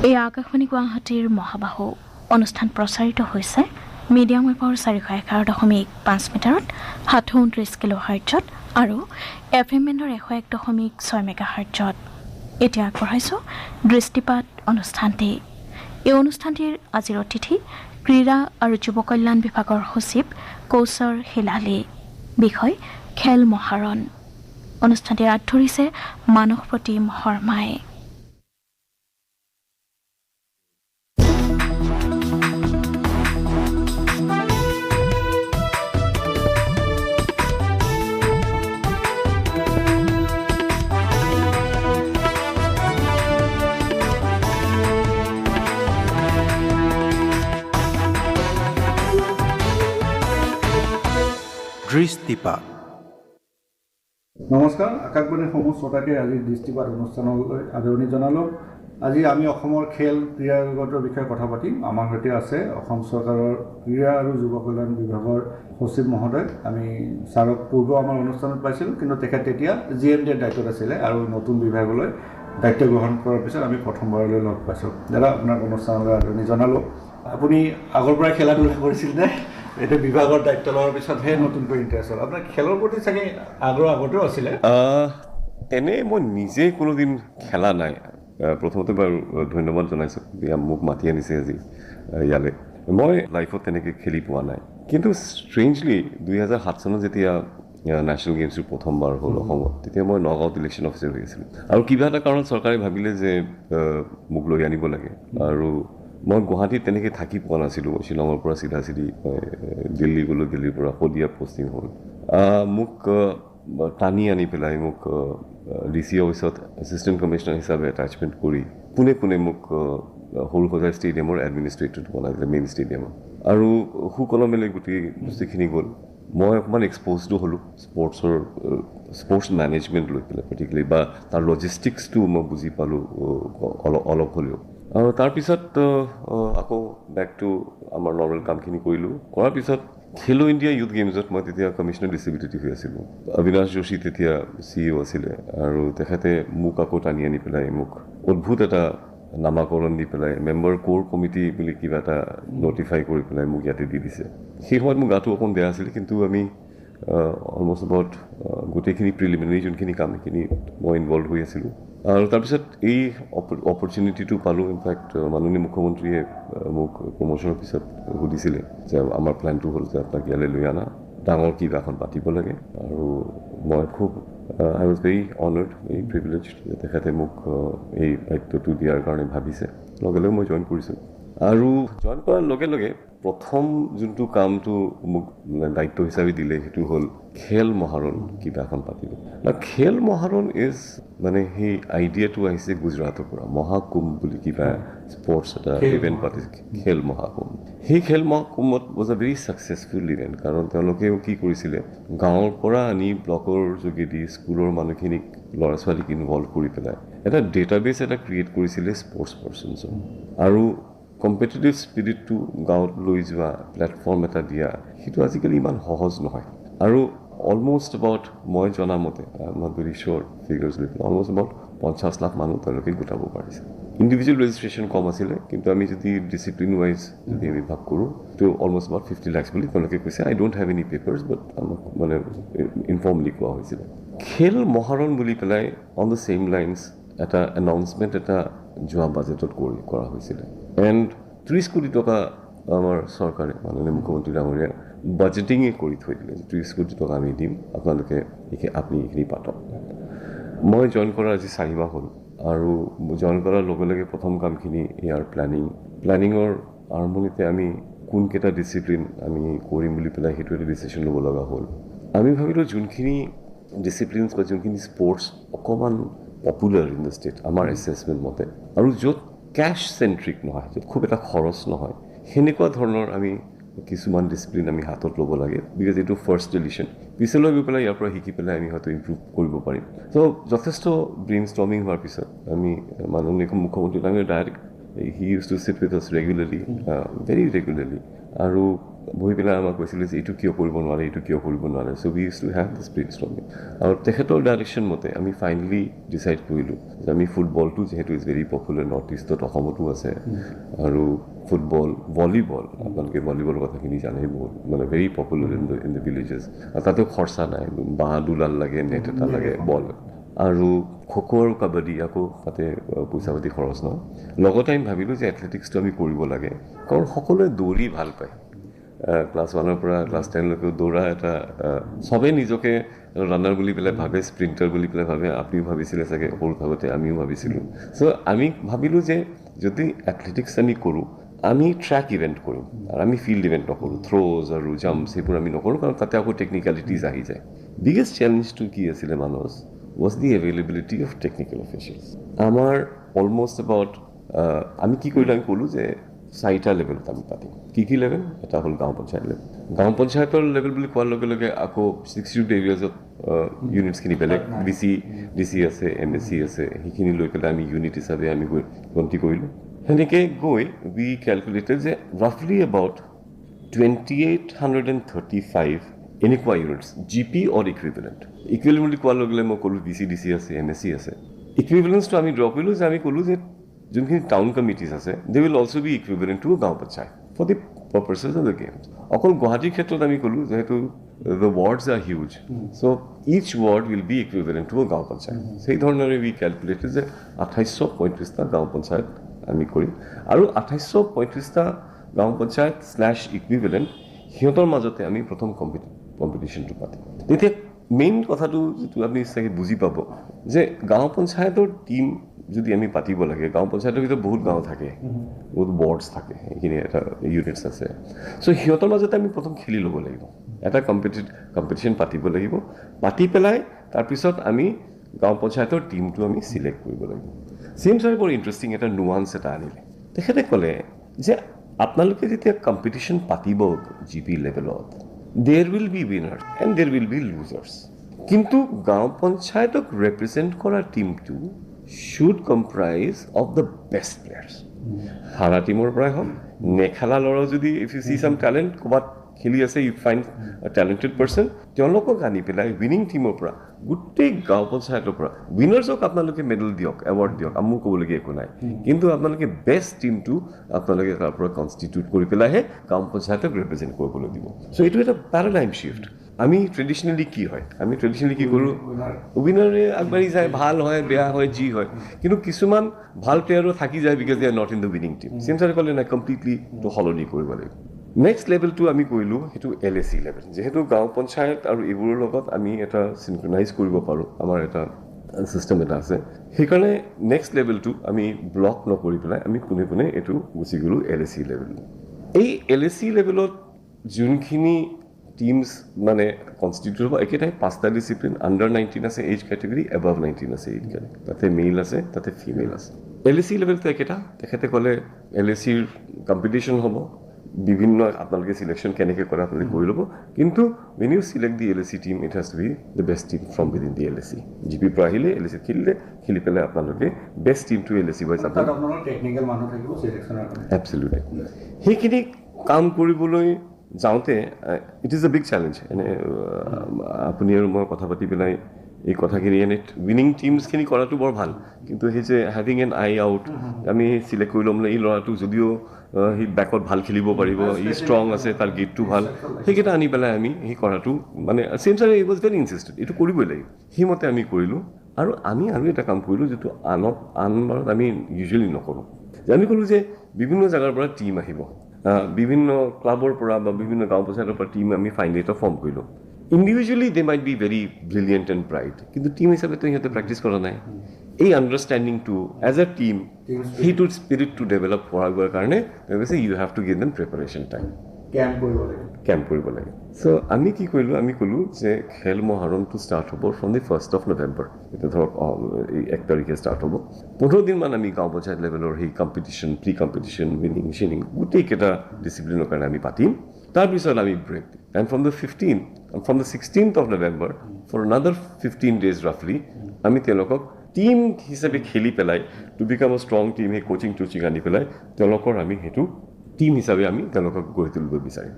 এই আকাশবাণী গুৱাহাটীৰ মহাবাহু অনুষ্ঠান প্ৰচাৰিত হৈছে মিডিয়াম ৱেভৰ 411.5 মিটাৰত 729 কিলোহাৰ্টজত আৰু FM বেণ্ডৰ 101.6 মেগাহাৰ্টজত। এতিয়া আগবঢ়াইছোঁ দৃষ্টিপাত অনুষ্ঠানটি। এই অনুষ্ঠানটিৰ আজিৰ অতিথি ক্ৰীড়া আৰু যুৱ কল্যাণ বিভাগৰ সচিব কৌশৰ হিলালী। বিষয় খেল মহাৰণ। অনুষ্ঠানটিৰ হাত ধৰিছে মানস প্ৰতিম শৰ্মাই। দৃষ্টিপাত। নমস্কাৰ, আকাশবাণীৰ সমূহ শ্ৰোতাকে আজি দৃষ্টিপাত অনুষ্ঠানলৈ আদৰণি জনালোঁ। আজি আমি অসমৰ খেল ক্ৰীড়া জগতৰ বিষয়ে কথা পাতিম। আমাৰ সৈতে আছে অসম চৰকাৰৰ ক্ৰীড়া আৰু যুৱ কল্যাণ বিভাগৰ সচিব মহোদয়। আমি ছাৰক পূৰ্বে আমাৰ অনুষ্ঠানত পাইছিলোঁ, কিন্তু তেখেত তেতিয়া GMDৰ দায়িত্বত আছিলে আৰু নতুন বিভাগলৈ দায়িত্ব গ্ৰহণ কৰাৰ পিছত আমি প্ৰথমবাৰলৈ লগ পাইছোঁ। দাদা, আপোনাক অনুষ্ঠানলৈ আদৰণি জনালোঁ। আপুনি আগৰ পৰাই খেলা ধূলা কৰিছিল নে? এইটো বিভাগৰ দায়িত্ব লোৱাৰ পিছতহে নতুনকৈ ইণ্টাৰেষ্ট হ'ল। আপোনাৰ খেলৰ প্ৰতি চাগে আগ্ৰহ আগতেও আছিলে? এনে মই নিজে কোনোদিন খেলা নাই। প্ৰথমতে বাৰু ধন্যবাদ জনাইছোঁ, মোক মাতি আনিছে আজি ইয়ালৈ। মই লাইফত তেনেকৈ খেলি পোৱা নাই, কিন্তু ষ্ট্ৰেঞ্জলি 2007 চনত যেতিয়া নেশ্যনেল গেমছটো প্ৰথমবাৰ হ'ল অসমত, তেতিয়া মই নগাঁৱত ইলেকশ্যন অফিচাৰ হৈ আছিলোঁ। আৰু কিবা এটা কাৰণত চৰকাৰে ভাবিলে যে মোক লৈ আনিব লাগে। আৰু মই গুৱাহাটীত তেনেকৈ থাকি পোৱা নাছিলোঁ। মই শ্বিলঙৰ পৰা চিধা দিল্লী গ'লোঁ, দিল্লীৰ পৰা শদিয়াত পষ্টিং হ'ল। মোক টানি আনি পেলাই মোক DC অফিচত এছিষ্টেণ্ট কমিশ্যনাৰ হিচাপে এটাচমেণ্ট কৰি পোনে মোক সৰুসজাই ষ্টেডিয়ামৰ এডমিনিষ্ট্ৰেটৰত বনাই দিলে, মেইন ষ্টেডিয়ামত। আৰু সুকলমেলৈ গোটেই বস্তুখিনি গ'ল। মই অকণমান এক্সপ'জডো হ'লোঁ স্পৰ্টছ মেনেজমেণ্ট লৈ পেলাই পাৰ্টিকুলাৰলি, বা তাৰ লজিষ্টিক্সটো মই বুজি পালোঁ অলপ হ'লেও। আৰু তাৰপিছত আকৌ বেক টু আমাৰ নৰ্মেল কামখিনি কৰিলোঁ। কৰাৰ পিছত খেলো ইণ্ডিয়া ইউথ গেমছত মই তেতিয়া কমিশ্যনাৰ ডিষ্ট্ৰিবিউটৰি হৈ আছিলোঁ। অবিনাশ যোশী তেতিয়া CEO আছিলে, আৰু তেখেতে মোক আকৌ টানি আনি পেলাই মোক অদ্ভুত এটা নামাকৰণ দি পেলাই মেম্বাৰ কোৰ কমিটি বুলি কিবা এটা নটিফাই কৰি পেলাই মোক ইয়াতে দি দিছে। সেই সময়ত মোৰ গাটো অকণ বেয়া আছিলে, কিন্তু আমি অলমষ্ট এবাউট গোটেইখিনি প্ৰিলিমিনাৰী যোনখিনি কাম সেইখিনি মই ইনভলভ হৈ আছিলোঁ। আৰু তাৰপিছত এই অপৰচুনিটিটো পালোঁ। ইনফেক্ট মাননীয় মুখ্যমন্ত্ৰীয়ে মোক প্ৰমোশ্যনৰ পিছত সুধিছিলে যে আমাৰ প্লেনটো হ'ল যে আপোনাক ইয়ালৈ লৈ অনা, ডাঙৰ কিবা এখন পাতিব লাগে। আৰু মই খুব আই ৱাজ ভেৰি অনাৰ্ড, ভেৰি প্ৰিভিলেজড যে তেখেতে মোক এই দায়িত্বটো দিয়াৰ কাৰণে ভাবিছে। লগে লগে মই জইন কৰিছোঁ। আৰু জইন কৰাৰ লগে লগে প্ৰথম যোনটো কামটো মোক দায়িত্ব হিচাপে দিলে সেইটো হ'ল খেল মহাৰণ কিবা এখন পাতিব। খেল মহাৰণ মানে সেই আইডিয়াটো আহিছে গুজৰাটৰ পৰা। মহাকুম্ভ বুলি কিবা স্পৰ্টছ এটা ইভেণ্ট পাতিছে, খেল মহাকুম্ভ। সেই খেল মহাকুম্ভত was a very successful event, কাৰণ তেওঁলোকেও কি কৰিছিলে, গাঁৱৰ পৰা আনি ব্লকৰ যোগেদি স্কুলৰ মানুহখিনিক, ল'ৰা ছোৱালীক ইনভল্ভ কৰি পেলাই এটা ডেটাবেছ এটা ক্ৰিয়েট কৰিছিলে স্পৰ্টছ পাৰ্চনছৰ। আৰু কম্পিটিটিভ স্পিৰিটটো গাঁৱত লৈ যোৱা, প্লেটফৰ্ম এটা দিয়া, সেইটো আজিকালি ইমান সহজ নহয়। আৰু অলমষ্ট এবাউট, মই জনামতে, আই am not very sure figures লৈ পেলাই, অলমষ্ট এবাউট 50 লাখ মানুহ তেওঁলোকে গোটাব পাৰিছে। ইণ্ডিভিজুৱেল ৰেজিষ্ট্ৰেশ্যন কম আছিলে, কিন্তু আমি যদি ডিচিপ্লিন ৱাইজ যদি আমি ভাগ কৰোঁ তো অলমষ্ট এবাউট 50 লাখ বুলি তেওঁলোকে কৈছে। আই ডোণ্ট হেভ এনি পেপাৰ্ছ, বাট আমাক মানে ইনফৰ্মলি কোৱা হৈছিলে। খেল মহাৰণ বুলি পেলাই অন দ্য ছেইম লাইনছ এটা এনাউন্সমেণ্ট এটা যোৱা বাজেটত কৰা হৈছিলে। এণ্ড 30 কোটি টকা আমাৰ চৰকাৰে, মাননীয় মুখ্যমন্ত্ৰী ডাঙৰীয়া বাজেটিঙে কৰি থৈ দিলে যে 30 কোটি টকা আমি দিম, আপোনালোকে আপুনি এইখিনি পাতক। মই জইন কৰা আজি 4 মাহ হ'ল। আৰু জইন কৰাৰ লগে লগে প্ৰথম কামখিনি ইয়াৰ প্লেনিঙৰ আৰম্ভণিতে আমি কোনকেইটা ডিচিপ্লিন আমি কৰিম বুলি পেলাই সেইটো এটা ডিচিশ্যন ল'ব লগা হ'ল। আমি ভাবিলোঁ যোনখিনি ডিচিপ্লিনছ বা যোনখিনি স্পৰ্টছ অকণমান পপুলাৰ ইন দ্য ষ্টেট আমাৰ এছেছমেণ্ট মতে, আৰু য'ত কেছ চেণ্ট্ৰিক নহয়, য'ত খুব এটা খৰচ নহয়, সেনেকুৱা ধৰণৰ আমি কিছুমান ডিচিপ্লিন আমি হাতত ল'ব লাগে। বিকজ এইটো ফাৰ্ষ্ট এডিশ্যন, পিছলৈ গৈ পেলাই ইয়াৰ পৰা শিকি পেলাই আমি হয়তো ইম্প্ৰুভ কৰিব পাৰিম। চ' যথেষ্ট ব্ৰেইন ষ্টৰ্মিং হোৱাৰ পিছত আমি মাননীয় মুখ্যমন্ত্ৰী ডাঙৰীয়াৰ he use to sit with us regularly very regularly আৰু বহি পেলাই আমাক কৈছিলে যে এইটো কিয় কৰিব নোৱাৰে এইটো কিয় কৰিব নোৱাৰে চ' উই ইউজ টু হেভ দিছ ব্ৰেইনষ্টৰ্মিং আৰু তেখেতৰ ডাইৰেকশ্যন মতে আমি ফাইনেলি ডিচাইড কৰিলোঁ যে আমি ফুটবলটো যিহেতু ইজ ভেৰি পপুলাৰ নৰ্থ ইষ্টত অসমতো আছে আৰু ফুটবল ভলীবল আপোনালোকে ভলীবলৰ কথাখিনি জানেই বহুত মানে very popular in the villages আৰু তাতেও খৰচা নাই বাঁহ দুডাল লাগে নেট এটা লাগে বল আৰু খো-খো আৰু কাবাডী আকৌ তাতে পইচা পাতি খৰচ নহয় লগতে আমি ভাবিলোঁ যে এথলেটিক্সটো আমি কৰিব লাগে কাৰণ সকলোৱে দৌৰি ভাল পায় ক্লাছ 1ৰ পৰা ক্লাছ 10লৈকে দৌৰা এটা চবেই নিজকে ৰানাৰ বুলি পেলাই ভাবে স্প্ৰিণ্টাৰ বুলি পেলাই ভাবে আপুনিও ভাবিছিলে চাগে সৰু থাকোঁতে আমিও ভাবিছিলোঁ চ' আমি ভাবিলোঁ যে যদি এথলেটিক্স আমি কৰোঁ আমি ট্ৰেক ইভেণ্ট কৰিম আৰু আমি ফিল্ড ইভেণ্ট নকৰোঁ থ্ৰ'জ আৰু জাম্পছ সেইবোৰ আমি নকৰোঁ কাৰণ তাতে আকৌ টেকনিকেলিটিজ আহি যায় বিগেষ্ট চেলেঞ্জটো কি আছিলে মানুহৰ was the availability of technical officials. আমাৰ অলমষ্ট এবাউট আমি কি কৰিলোঁ আমি ক'লোঁ যে 4টা লেভেলত আমি পাতিম কি লেভেল এটা হ'ল গাঁও পঞ্চায়ত লেভেল গাঁও পঞ্চায়তৰ লেভেল বুলি কোৱাৰ লগে লগে আকৌ 62 এৰিয়াজত ইউনিটছখিনি বেলেগ ডি চি আছে MSc আছে সেইখিনি লৈ পেলাই আমি ইউনিট হিচাপে আমি গন্তি কৰিলোঁ সেনেকৈ গৈ উই কেলকুলেটেড যে ৰাফলি এবাউট 2835 এনেকুৱা ইউনিটছ GP অৰ ইকুইভেলেণ্ট বুলি কোৱাৰ লগে লগে মই ক'লোঁ DC আছে MSc আছে ইকুইভেলেঞ্চটো আমি ড্ৰ কৰিলোঁ যে আমি ক'লোঁ যে যোনখিনি টাউন কমিটিজ আছে they will also' be equivalent to gaon panchayat for the purpose of the games অকল গুৱাহাটীৰ ক্ষেত্ৰত আমি ক'লোঁ যিহেতু the wards are huge so' each ward will be equivalent to gaon panchayat সেই ধৰণেৰে উই কেলকুলেটেড যে 2835টা গাঁও পঞ্চায়ত আমি কৰিম আৰু 2835টা গাঁও পঞ্চায়ত / ইকুইভেলেণ্ট সিহঁতৰ মাজতে আমি প্ৰথম কম্পিটিশ্যনটো পাতিম তেতিয়া মেইন কথাটো যিটো আপুনি চাগে বুজি পাব যে গাঁও পঞ্চায়তৰ টীম যদি আমি পাতিব লাগে গাঁও পঞ্চায়তৰ ভিতৰত বহুত গাঁও থাকে বহুত বৰ্ডছ থাকে সেইখিনি এটা ইউনিটছ আছে চ' সিহঁতৰ মাজতে আমি প্ৰথম খেলি ল'ব লাগিব এটা কম্পিটিশ্যন পাতিব লাগিব পাতি পেলাই তাৰপিছত আমি গাঁও পঞ্চায়তৰ টীমটো আমি চিলেক্ট কৰিব লাগিব চেম ছাৰে বৰ ইণ্টাৰেষ্টিং এটা নুৱান্স এটা আনিলে তেখেতে ক'লে যে আপোনালোকে যেতিয়া কম্পিটিশ্যন পাতিব GP লেভেলত there will be winners and there will be losers কিন্তু গাঁও পঞ্চায়তক ৰিপ্ৰেজেণ্ট কৰা টীমটো should comprise of the best players হাৰা টীমৰ পৰাই হওক নেখেলা ল'ৰাও যদি if you see some talent ক'ৰবাত খেলি আছে you find a talented person তেওঁলোকক আনি পেলাই উইনিং টীমৰ পৰা গোটেই গাঁও পঞ্চায়তৰ পৰা উইনাৰ্ছক আপোনালোকে মেডেল দিয়ক এৱাৰ্ড দিয়ক মোৰ ক'বলগীয়া একো নাই কিন্তু আপোনালোকে বেষ্ট টীমটো আপোনালোকে তাৰ পৰা কনষ্টিটিউট কৰি পেলাইহে গাঁও পঞ্চায়তক ৰিপ্ৰেজেণ্ট কৰিবলৈ দিব চ' এইটো এটা পেৰাডাইম শ্বিফ্ট আমি ট্ৰেডিশ্যনেলি কি হয় আমি ট্ৰেডিশ্যনেলি কি কৰোঁ উইনাৰে আগবাঢ়ি যায় ভাল হয় বেয়া হয় যি হয় কিন্তু কিছুমান ভাল প্লেয়াৰো থাকি যায় because they are not in the winning team same ছাৰে ক'লে নাই কমপ্লিটলি এইটো সলনি কৰিব লাগিব নেক্সট লেভেলটো আমি কৰিলোঁ সেইটো LAC লেভেল যিহেতু গাঁও পঞ্চায়ত আৰু এইবোৰৰ লগত আমি এটা চিনক্ৰনাইজ কৰিব পাৰোঁ আমাৰ এটা ছিষ্টেম এটা আছে সেইকাৰণে নেক্সট লেভেলটো আমি ব্লক নকৰি পেলাই আমি পোনে পোনে এইটো গুচি গ'লোঁ LAC লেভেল এই LAC লেভেলত যোনখিনি টিমছ মানে কনষ্টিটিউট হ'ব একেটাই 5টা ডিচিপ্লিন আণ্ডাৰ 19 আছে এজ কেটেগৰী এবাভ 19 আছে এজ কেটেগৰী তাতে মেইল আছে তাতে ফিমেল আছে LAC লেভেলটো একেটা তেখেতে ক'লে LACৰ কম্পিটিশ্যন হ'ব বিভিন্ন আপোনালোকে চিলেকশ্যন কেনেকৈ কৰে আপোনালোকে কৰি ল'ব কিন্তু when you select the LAC team it has to be the best team from within the LAC GP পৰা আহিলে LAC খেলি পেলাই আপোনালোকে বেষ্ট টিমটো LAC ৱাইজ আপোনালোকৰ টেকনিকেল মানুহ থাকিব চিলেকশ্যনৰ কাৰণে এবছলিউটলি সেইখিনি কাম কৰিবলৈ যাওঁতে it is a big challenge এনে আপুনি আৰু মই কথা পাতি পেলাই এই কথাখিনি এনে উইনিং টিমছখিনি কৰাটো বৰ ভাল কিন্তু সেই যে হেভিং এন আই আউট আমি চিলেক্ট কৰি ল'ম এই ল'ৰাটো যদিও সি বেকত ভাল খেলিব পাৰিব ই ষ্ট্ৰং আছে তাৰ গেটটো ভাল সেইকেইটা আনি পেলাই আমি সেই কৰাটো মানে চেম ছাৰে ই ৱাজ ভেৰি ইনচিষ্টেড এইটো কৰিবই লাগিব সেইমতে আমি কৰিলোঁ আৰু আমি আৰু এটা কাম কৰিলোঁ যিটো আনবাৰত আমি ইউজুৱেলি নকৰোঁ আমি ক'লোঁ যে বিভিন্ন জেগাৰ পৰা টীম আহিব বিভিন্ন ক্লাবৰ পৰা বা বিভিন্ন গাঁও পঞ্চায়তৰ পৰা টীম আমি ফাইনেলি এটা ফৰ্ম কৰিলোঁ individually they might be very brilliant and bright কিন্তু টীম হিচাপেতো সিহঁতে প্ৰেক্টিছ কৰা নাই এই আণ্ডাৰষ্টেণ্ডিংটো এজ এ টীম সেইটো স্পিৰিটটো ডেভেলপ কৰাৰ কাৰণে কৈছে you have to give them preparation time camp কৰিব লাগে চ' আমি কি কৰিলোঁ আমি ক'লোঁ যে খেল মহাৰণটো ষ্টাৰ্ট হ'ব from the 1st of November এতিয়া ধৰক এই 1 তাৰিখে ষ্টাৰ্ট হ'ব 15 দিনমান আমি গাঁও পঞ্চায়ত লেভেলৰ সেই কম্পিটিশ্যন প্ৰি কম্পিটিশ্যন উইনিং শ্বিনিং গোটেইকেইটা ডিচিপ্লিনৰ কাৰণে আমি পাতিম তাৰপিছত আমি ব্ৰেক দিম and from the 16th of November for another 15 days roughly আমি তেওঁলোকক টিম হিচাপে খেলি পেলাই to become a strong team সেই কোচিং টোচিং আনি পেলাই তেওঁলোকৰ আমি সেইটো টিম হিচাপে আমি তেওঁলোকক গঢ়ি তুলিব বিচাৰিম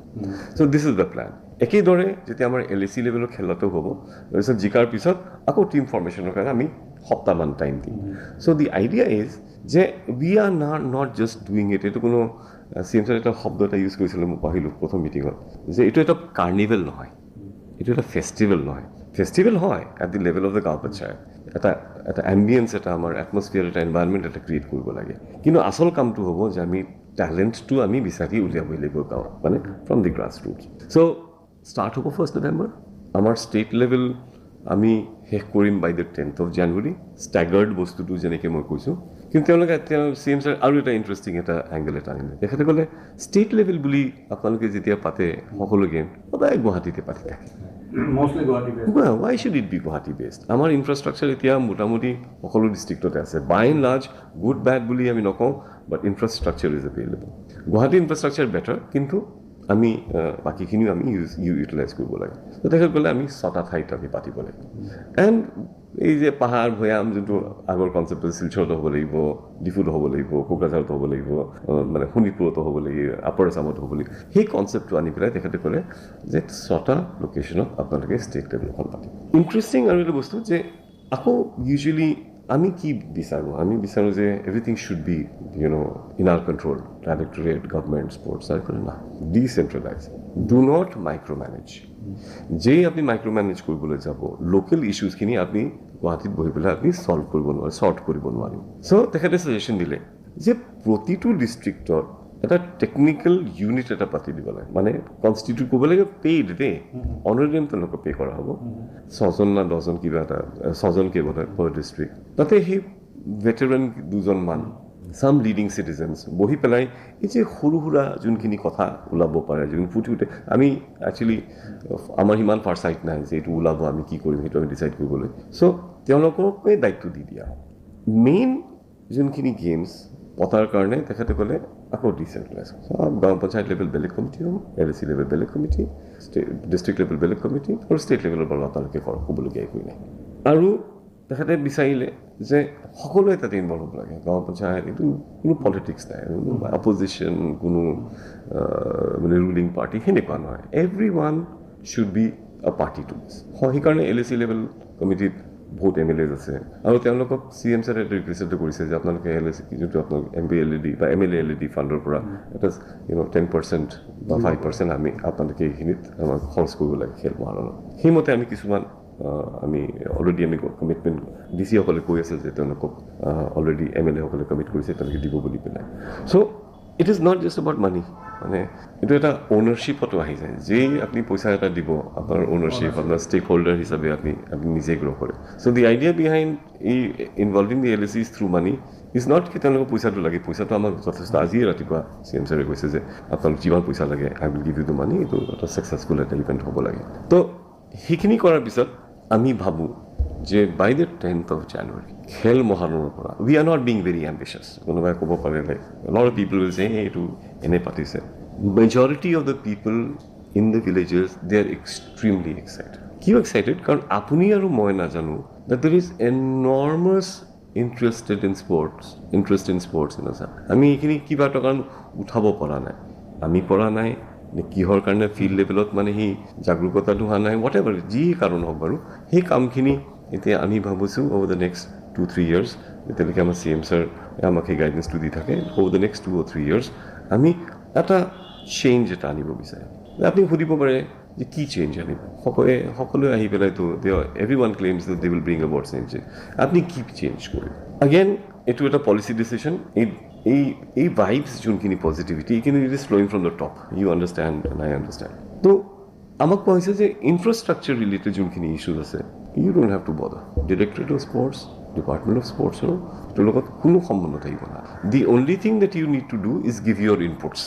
চ' দিছ ইজ দ্য প্লেন একেদৰে যেতিয়া আমাৰ LAC লেভেলৰ খেলাটো হ'ব তাৰপিছত জিকাৰ পিছত আকৌ টিম ফৰ্মেশ্যনৰ কাৰণে আমি সপ্তাহমান টাইম দিম চ' দি আইডিয়া ইজ যে উই are not just doing it এইটো কোনো CM ছাৰে এটা শব্দ এটা ইউজ কৰিছিলোঁ মই পাহিলোঁ প্ৰথম মিটিঙত যে এইটো এটা কাৰ্নিভেল নহয় এইটো এটা ফেষ্টিভেল নহয় ফেষ্টিভেল হয় at the level of the গাঁও পঞ্চায়ত এটা এম্বিয়েঞ্চ এটা আমাৰ এটমছফিয়াৰ এটা এনভাইৰনমেণ্ট এটা ক্ৰিয়েট কৰিব লাগে কিন্তু আচল কামটো হ'ব যে আমি টেলেণ্টটো আমি বিচাৰি উলিয়াবই লাগিব গাঁৱত মানে from the grass routes so' start হ'ব 1 নৱেম্বৰ আমাৰ ষ্টেট লেভেল আমি শেষ কৰিম বাই the 10th of January staggered বস্তুটো যেনেকৈ মই কৈছোঁ কিন্তু তেওঁলোকে CM ছাৰ আৰু এটা ইণ্টাৰেষ্টিং এটা এংগল এটা আনিলে তেখেতে ক'লে ষ্টেট লেভেল বুলি আপোনালোকে যেতিয়া পাতে সকলো গেম সদায় গুৱাহাটীতে পাতি থাকে mostly Guwahati why should it be Guwahati best আমাৰ ইনফ্ৰাষ্ট্ৰাকচাৰ এতিয়া মোটামুটি সকলো ডিষ্ট্ৰিক্টতে আছে by and large good bad বুলি আমি নকওঁ but infrastructure is available Guwahati infrastructure better কিন্তু আমি বাকীখিনিও আমি ইউটিলাইজ কৰিব লাগে তো তেখেত ক'লে আমি 6টা ঠাইত আমি পাতিব লাগিব এণ্ড এই যে পাহাৰ ভৈয়াম যোনটো আগৰ কনচেপ্ট শিলচৰতো হ'ব লাগিব ডিফুত হ'ব লাগিব কোকৰাঝাৰত হ'ব লাগিব মানে শোণিতপুৰতো হ'ব লাগিব আপাৰ আছামত হ'ব লাগিব সেই কনচেপ্টটো আনি পেলাই তেখেতে ক'লে যে 6টা লোকেশ্যনত আপোনালোকে ষ্টেট লেভেলখন পাতিব ইণ্টাৰেষ্টিং আৰু এটা বস্তু যে আকৌ ইউজুৱেলি আমি কি বিচাৰোঁ আমি বিচাৰোঁ যে everything should be in R control directorate government sports আৰু না decentralise do not micro' manage যেই আপুনি মাইক্ৰ' মেনেজ কৰিবলৈ যাব লোকেল ইছ্যুজখিনি আপুনি গুৱাহাটীত বহি পেলাই আপুনি চল্ভ কৰিব নোৱাৰে ছৰ্ট কৰিব নোৱাৰিম চ' তেখেতে ছাজেশ্যন দিলে যে প্ৰতিটো ডিষ্ট্ৰিক্টত এটা টেকনিকেল ইউনিট এটা পাতি দিব লাগে মানে কনষ্টিটিউট কৰিব লাগে পেইড দেই অনাৰেৰিয়াম তেওঁলোকক পে' কৰা হ'ব 6জন না 10জন কিবা এটা 6জনকৈ বোধ হয় পাৰ ডিষ্ট্ৰিক্ট তাতে সেই ভেটেৰান 2জনমান চাম লিডিং চিটিজেনছ বহি পেলাই এই যে সৰু সুৰা যোনখিনি কথা ওলাব পাৰে যোন ফুটি উঠে আমি একচুৱেলি আমাৰ সিমান ফাৰচাইট নাই যে এইটো ওলাব আমি কি কৰিম সেইটো আমি ডিচাইড কৰিবলৈ চ' তেওঁলোককে দায়িত্ব দি দিয়া মেইন যোনখিনি গেমছ পতাৰ কাৰণে তেখেতে ক'লে আকৌ ডিচেণ্ট্ৰেলাইজ গাঁও পঞ্চায়ত লেভেল বেলেগ কমিটি হ'ব LAC লেভেল বেলেগ কমিটি ডিষ্ট্ৰিক্ট লেভেল বেলেগ কমিটি আৰু ষ্টেট লেভেলৰ পৰা আপোনালোকে কৰক ক'বলগীয়া একোৱেই নাই আৰু তেখেতে বিচাৰিলে যে সকলোৱে তাতে ইনভলভ হ'ব লাগে গাঁও পঞ্চায়ত এইটো কোনো পলিটিক্স নাই অপজিশ্যন কোনো মানে ৰুলিং পাৰ্টি সেনেকুৱা নহয় every should be a party two দিছ সেইকাৰণে LAC লেভেল কমিটিত বহুত MLAs আছে আৰু তেওঁলোকক CM ছাৰে ৰিকুৱেষ্ট কৰিছে যে আপোনালোকে LAC যোনটো আপোনালোক MBLAD বা MLALAD ফাণ্ডৰ পৰা এটা 10% বা 5% আমি আপোনালোকে এইখিনিত আমাক খৰচ কৰিব লাগে খেল মহাৰণত সেইমতে আমি কিছুমান আমি অলৰেডি আমি কমিটমেণ্ট DC সকলে কৈ আছে যে তেওঁলোকক অলৰেডি MLA সকলে কমিট কৰিছে তেওঁলোকে দিব বুলি পেলাই so' it is not just about money মানে এইটো এটা অ'নাৰশ্বিপতো আহি যায় যেই আপুনি পইচা এটা দিব আপোনাৰ অ'নাৰশ্বিপ আপোনাৰ ষ্টেক হোল্ডাৰ হিচাপে আপুনি নিজে গ্ৰ' কৰে চ' দি আইডিয়া বিহাইণ্ড এই involving the LAC through money is not কি তেওঁলোকৰ পইচাটো লাগে পইচাটো আমাক যথেষ্ট আজিয়ে ৰাতিপুৱা CM ছাৰে কৈছে যে আপোনালোক যিমান পইচা লাগে I will give you the money এইটো এটা ছাকচেছফুল এটা ইভেণ্ট হ'ব লাগে তো সেইখিনি কৰাৰ পিছত আমি ভাবোঁ যে বাই দ্য 10th of January খেল মহাৰণৰ পৰা we are not being very ambitious কোনোবাই ক'ব পাৰে like lot of people will say এইটো এনে পাতিছে majority of the people in the villages they are extremely excited কিয় এক্সাইটেড কাৰণ আপুনি আৰু মই নাজানো that there is enormous interest in sports আমি এইখিনি কিবা এটা কাৰণ উঠাব পৰা নাই আমি পৰা নাই কিহৰ কাৰণে ফিল্ড লেভেলত মানে সেই জাগৰূকতাটো হোৱা নাই হোৱাট এভাৰ যি কাৰণ হওক বাৰু সেই কামখিনি এতিয়া আমি ভাবিছোঁ অভাৰ দ্য নেক্সট 2-3 years যেতিয়ালৈকে আমাৰ CM ছাৰ আমাক সেই গাইডেঞ্চটো দি থাকে over the next 2 or 3 years আমি এটা চেঞ্জ এটা আনিব বিচাৰিম আপুনি সুধিব পাৰে যে কি চেঞ্জ আনিব সকলোৱে আহি পেলাইতো everyone claims that they will bring about change আপুনি কি চেঞ্জ কৰিব আগেন এইটো এটা পলিচি ডিচিশ্যন এই ভাইবছ যোনখিনি পজিটিভিটি এইখিনি it is flowing from the top you understand and I understand তো আমাক কোৱা হৈছে যে ইনফ্ৰাষ্ট্ৰাকচাৰ ৰিলেটেড যোনখিনি ইছ্যুজ আছে you don't have to bother directorate of sports department of স্পৰ্টছৰ তোৰ লগত কোনো সম্বন্ধ থাকিব না the only thing that you need to do is give Euro inputs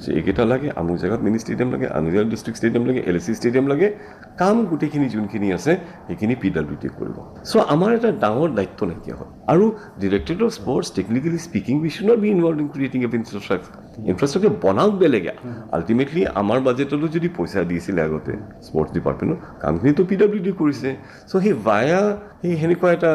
যে এইকেইটা লাগে আমুক জেগাত মিনি ষ্টেডিয়াম লাগে আমুক ডিষ্ট্ৰিক্ট ষ্টেডিয়াম লাগে LAC ষ্টেডিয়াম লাগে কাম গোটেইখিনি যোনখিনি আছে সেইখিনি PWD কৰিব চ' আমাৰ এটা ডাঙৰ দায়িত্ব নাইকিয়া হয় আৰু directorate of sports technically speaking we should not be involve in creating a infrastructure বনাওক বেলেগে আল্টিমেটলি আমাৰ বাজেটতো যদি পইচা দিছিলে আগতে স্পৰ্টছ ডিপাৰ্টমেণ্টৰ কামখিনিতো PWD কৰিছে চ' সেই ভায়া সেই সেনেকুৱা এটা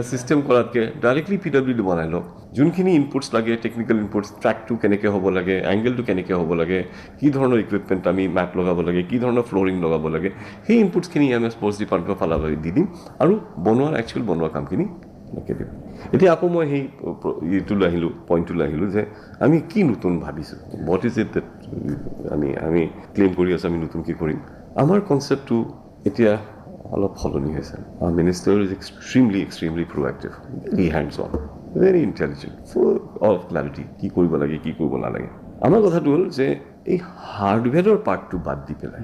ছিষ্টেম কৰাতকৈ ডাইৰেক্টলি PWD বনাই লওক যোনখিনি ইনপুটছ লাগে টেকনিকেল ইনপুটছ ট্ৰেকটো কেনেকৈ হ'ব লাগে এংগেলটো কেনেকৈ হ'ব লাগে কি ধৰণৰ ইকুইপমেণ্ট আমি মেট লগাব লাগে কি ধৰণৰ ফ্ল'ৰিং লগাব লাগে সেই ইনপুটছখিনি আমি স্পৰ্টছ ডিপাৰ্টমেণ্টৰ ফালৰ পৰা দি দিম আৰু একচুৱেল বনোৱা কামখিনি এনেকৈ দিম এতিয়া আকৌ মই সেই এইটোলৈ আহিলোঁ পইণ্টটোলৈ আহিলোঁ যে আমি কি নতুন ভাবিছোঁ হোৱাট ইজ ইট ডেট আমি ক্লেইম কৰি আছোঁ আমি নতুন কি কৰিম আমাৰ কনচেপ্টটো এতিয়া অলপ সলনি হৈছে minister is extremely proactive very hands on very intelligent full of clarity কি কৰিব লাগে কি কৰিব নালাগে আমাৰ কথাটো হ'ল যে এই হাৰ্ডৱেৰৰ পাৰ্টটো বাদ দি পেলাই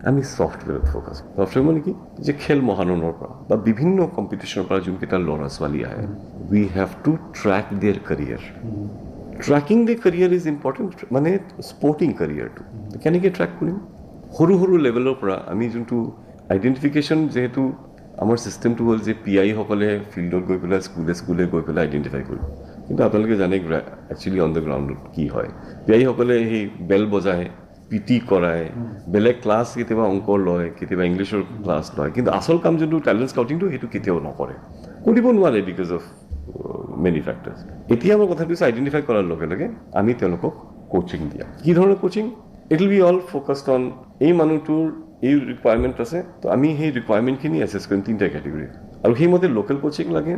আমি ছফ্টৱেৰত ফ'কাছ ছফ্টৱেৰ মানে কি যে খেল মহাৰণৰ পৰা বা বিভিন্ন কম্পিটিশ্যনৰ পৰা যোনকেইটা ল'ৰা ছোৱালী আহে we have to track their career tracking the career is important মানে স্পৰ্টিং কেৰিয়াৰটো কেনেকৈ ট্ৰেক কৰিম সৰু লেভেলৰ পৰা আমি যোনটো আইডেণ্টিফিকেশ্যন যিহেতু আমাৰ ছিষ্টেমটো হ'ল যে PI-সকলে ফিল্ডত গৈ পেলাই স্কুলে গৈ পেলাই আইডেণ্টিফাই কৰিব কিন্তু আপোনালোকে জানে একচুৱেলি অন দ্য গ্ৰাউণ্ডত কি হয় PI-সকলে সেই বেল বজায় PT কৰায় বেলেগ ক্লাছ কেতিয়াবা অংকৰ লয় কেতিয়াবা ইংলিছৰ ক্লাছ লয় কিন্তু আচল কাম যোনটো টেলেণ্ট স্কাউটিংটো সেইটো কেতিয়াও নকৰে কৰিব নোৱাৰে বিকজ অফ মেনি ফেক্টৰ্ছ এতিয়া আমাৰ কথাটো হৈছে আইডেণ্টিফাই কৰাৰ লগে লগে আমি তেওঁলোকক কোচিং দিয়া কি ধৰণৰ coaching it will be all focused on এই মানুহটোৰ এই ৰিকুৱাৰমেণ্ট আছে তো আমি সেই ৰিকুৱাৰমেণ্টখিনি এছেছ কৰিম 3টা কেটেগৰী আৰু সেইমতে লোকেল কোচিং লাগে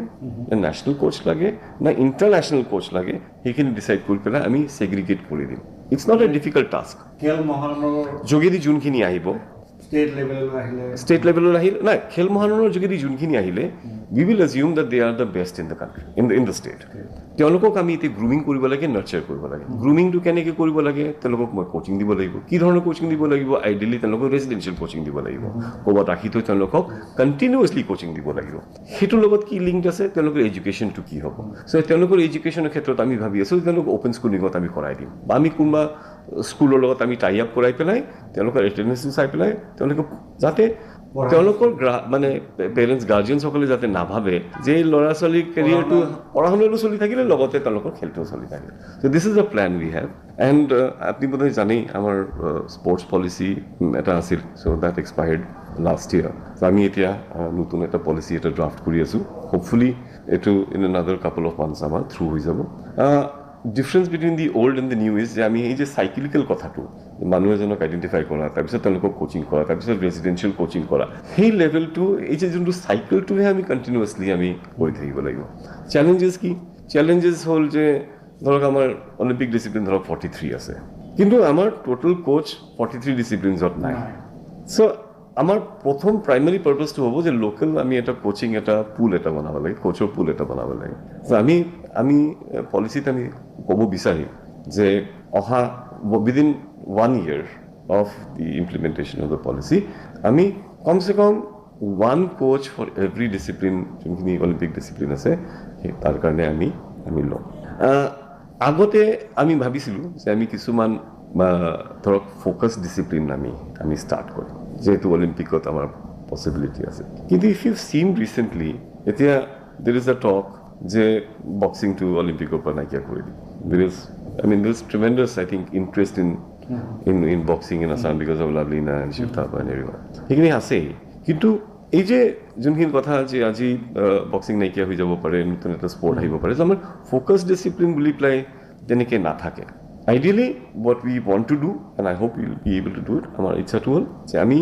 নে নেশ্যনেল কোচ লাগে নে ইণ্টাৰনেশ্যনেল কোচ লাগে সেইখিনি ডিচাইড কৰি পেলাই আমি ছেগ্ৰিগেট কৰি দিম it's not a difficult task খেল মহাৰণৰ যোগেদি যোনখিনি আহিব ষ্টেট লেভেলত আহিলে নাই খেল মহাৰণৰ যোগেদি যোনখিনি আহিলে we will assume that they are the best in the country in the state তেওঁলোকক আমি এতিয়া গ্ৰুমিং কৰিব লাগে নাৰ্চাৰ কৰিব লাগে গ্ৰুমিংটো কেনেকৈ কৰিব লাগে তেওঁলোকক মই কোচিং দিব লাগিব কি ধৰণৰ কোচিং দিব লাগিব আইডিয়েলি তেওঁলোকক ৰেচিডেঞ্চিয়েল কোচিং দিব লাগিব ক'ৰবাত ৰাখি থৈ তেওঁলোকক কণ্টিনিউৱাছলি কোচিং দিব লাগিব সেইটোৰ লগত কি লিংক আছে তেওঁলোকৰ এডুকেশ্যনটো কি হ'ব চ' তেওঁলোকৰ এডুকেশ্যনৰ ক্ষেত্ৰত আমি ভাবি আছোঁ তেওঁলোকক অ'পেন স্কুলিঙত আমি কৰাই দিম বা আমি কোনোবা স্কুলৰ লগত আমি টাই আপ কৰাই পেলাই তেওঁলোকৰ এটেণ্ডেঞ্চটো চাই পেলাই তেওঁলোকক যাতে তেওঁলোকৰ মানে পেৰেণ্টছ গাৰ্জিয়ানসকলে যাতে নাভাবে যে এই ল'ৰা ছোৱালীৰ কেৰিয়াৰটো পঢ়া শুনাটো চলি থাকিলে লগতে তেওঁলোকৰ খেলটোও চলি থাকে so' this is a plan we have and আপুনি বোধহয় জানেই আমাৰ স্পৰ্টছ পলিচি এটা আছিল so' that expired last year so' আমি এতিয়া নতুন এটা পলিচি এটা ড্ৰাফ্ট কৰি আছোঁ হোপফুলি এইটো in another couple of months আমাৰ থ্ৰু হৈ যাব difference between the old and the new is যে আমি এই যে চাইক্লিকেল কথাটো মানুহ এজনক আইডেণ্টিফাই কৰা তাৰপিছত তেওঁলোকক কোচিং কৰা তাৰপিছত ৰেচিডেঞ্চিয়েল কোচিং কৰা সেই লেভেলটো এই যে যোনটো চাইকেলটোহে আমি কণ্টিনিউৱাছলি আমি কৰি থাকিব লাগিব চেলেঞ্জেছ কি চেলেঞ্জেছ হ'ল যে ধৰক আমাৰ অলিম্পিক ডিচিপ্লিন ধৰক 43 আছে কিন্তু আমাৰ টোটেল কোচ 43 ডিচিপ্লিনছত নাই চ' আমাৰ প্ৰথম প্ৰাইমেৰী পাৰ্পাছটো হ'ব যে লোকেল আমি এটা কোচিং এটা পুল এটা বনাব লাগে কোচৰ পুল এটা বনাব লাগে চ' আমি পলিচিত আমি ক'ব বিচাৰিম যে অহা within 1 year of the implementation of the policy আমি কমসে কম 1 coach for every discipline যোনখিনি অলিম্পিক ডিচিপ্লিন আছে সেই তাৰ কাৰণে আমি লওঁ আগতে আমি ভাবিছিলোঁ যে আমি কিছুমান ধৰক ফ'কাছ ডিচিপ্লিন আমি ষ্টাৰ্ট কৰিম যেহেতু অলিম্পিকত আমাৰ পচিবিলিটি আছে কিন্তু ইফ ইউ চিন ৰিচেণ্টলি এতিয়া দেৰ ইজ আ টক যে বক্সিংটো অলিম্পিকৰ পৰা নাইকিয়া কৰি দিম there's tremendous, I think, interest in boxing in Assam because of Lavlina and Shiv Thapa and everyone. সেইখিনি আছেই কিন্তু এই যে যোনখিনি কথা যে আজি বক্সিং নাইকিয়া হৈ যাব পাৰে নতুন এটা স্পৰ্ট আহিব পাৰে যে আমাৰ ফ'কাছ ডিচিপ্লিন বুলি পেলাই তেনেকৈ নাথাকে আইডিয়েলি what we want to do and I hope we'll be able to do it আমাৰ ইচ্ছাটো হ'ল যে আমি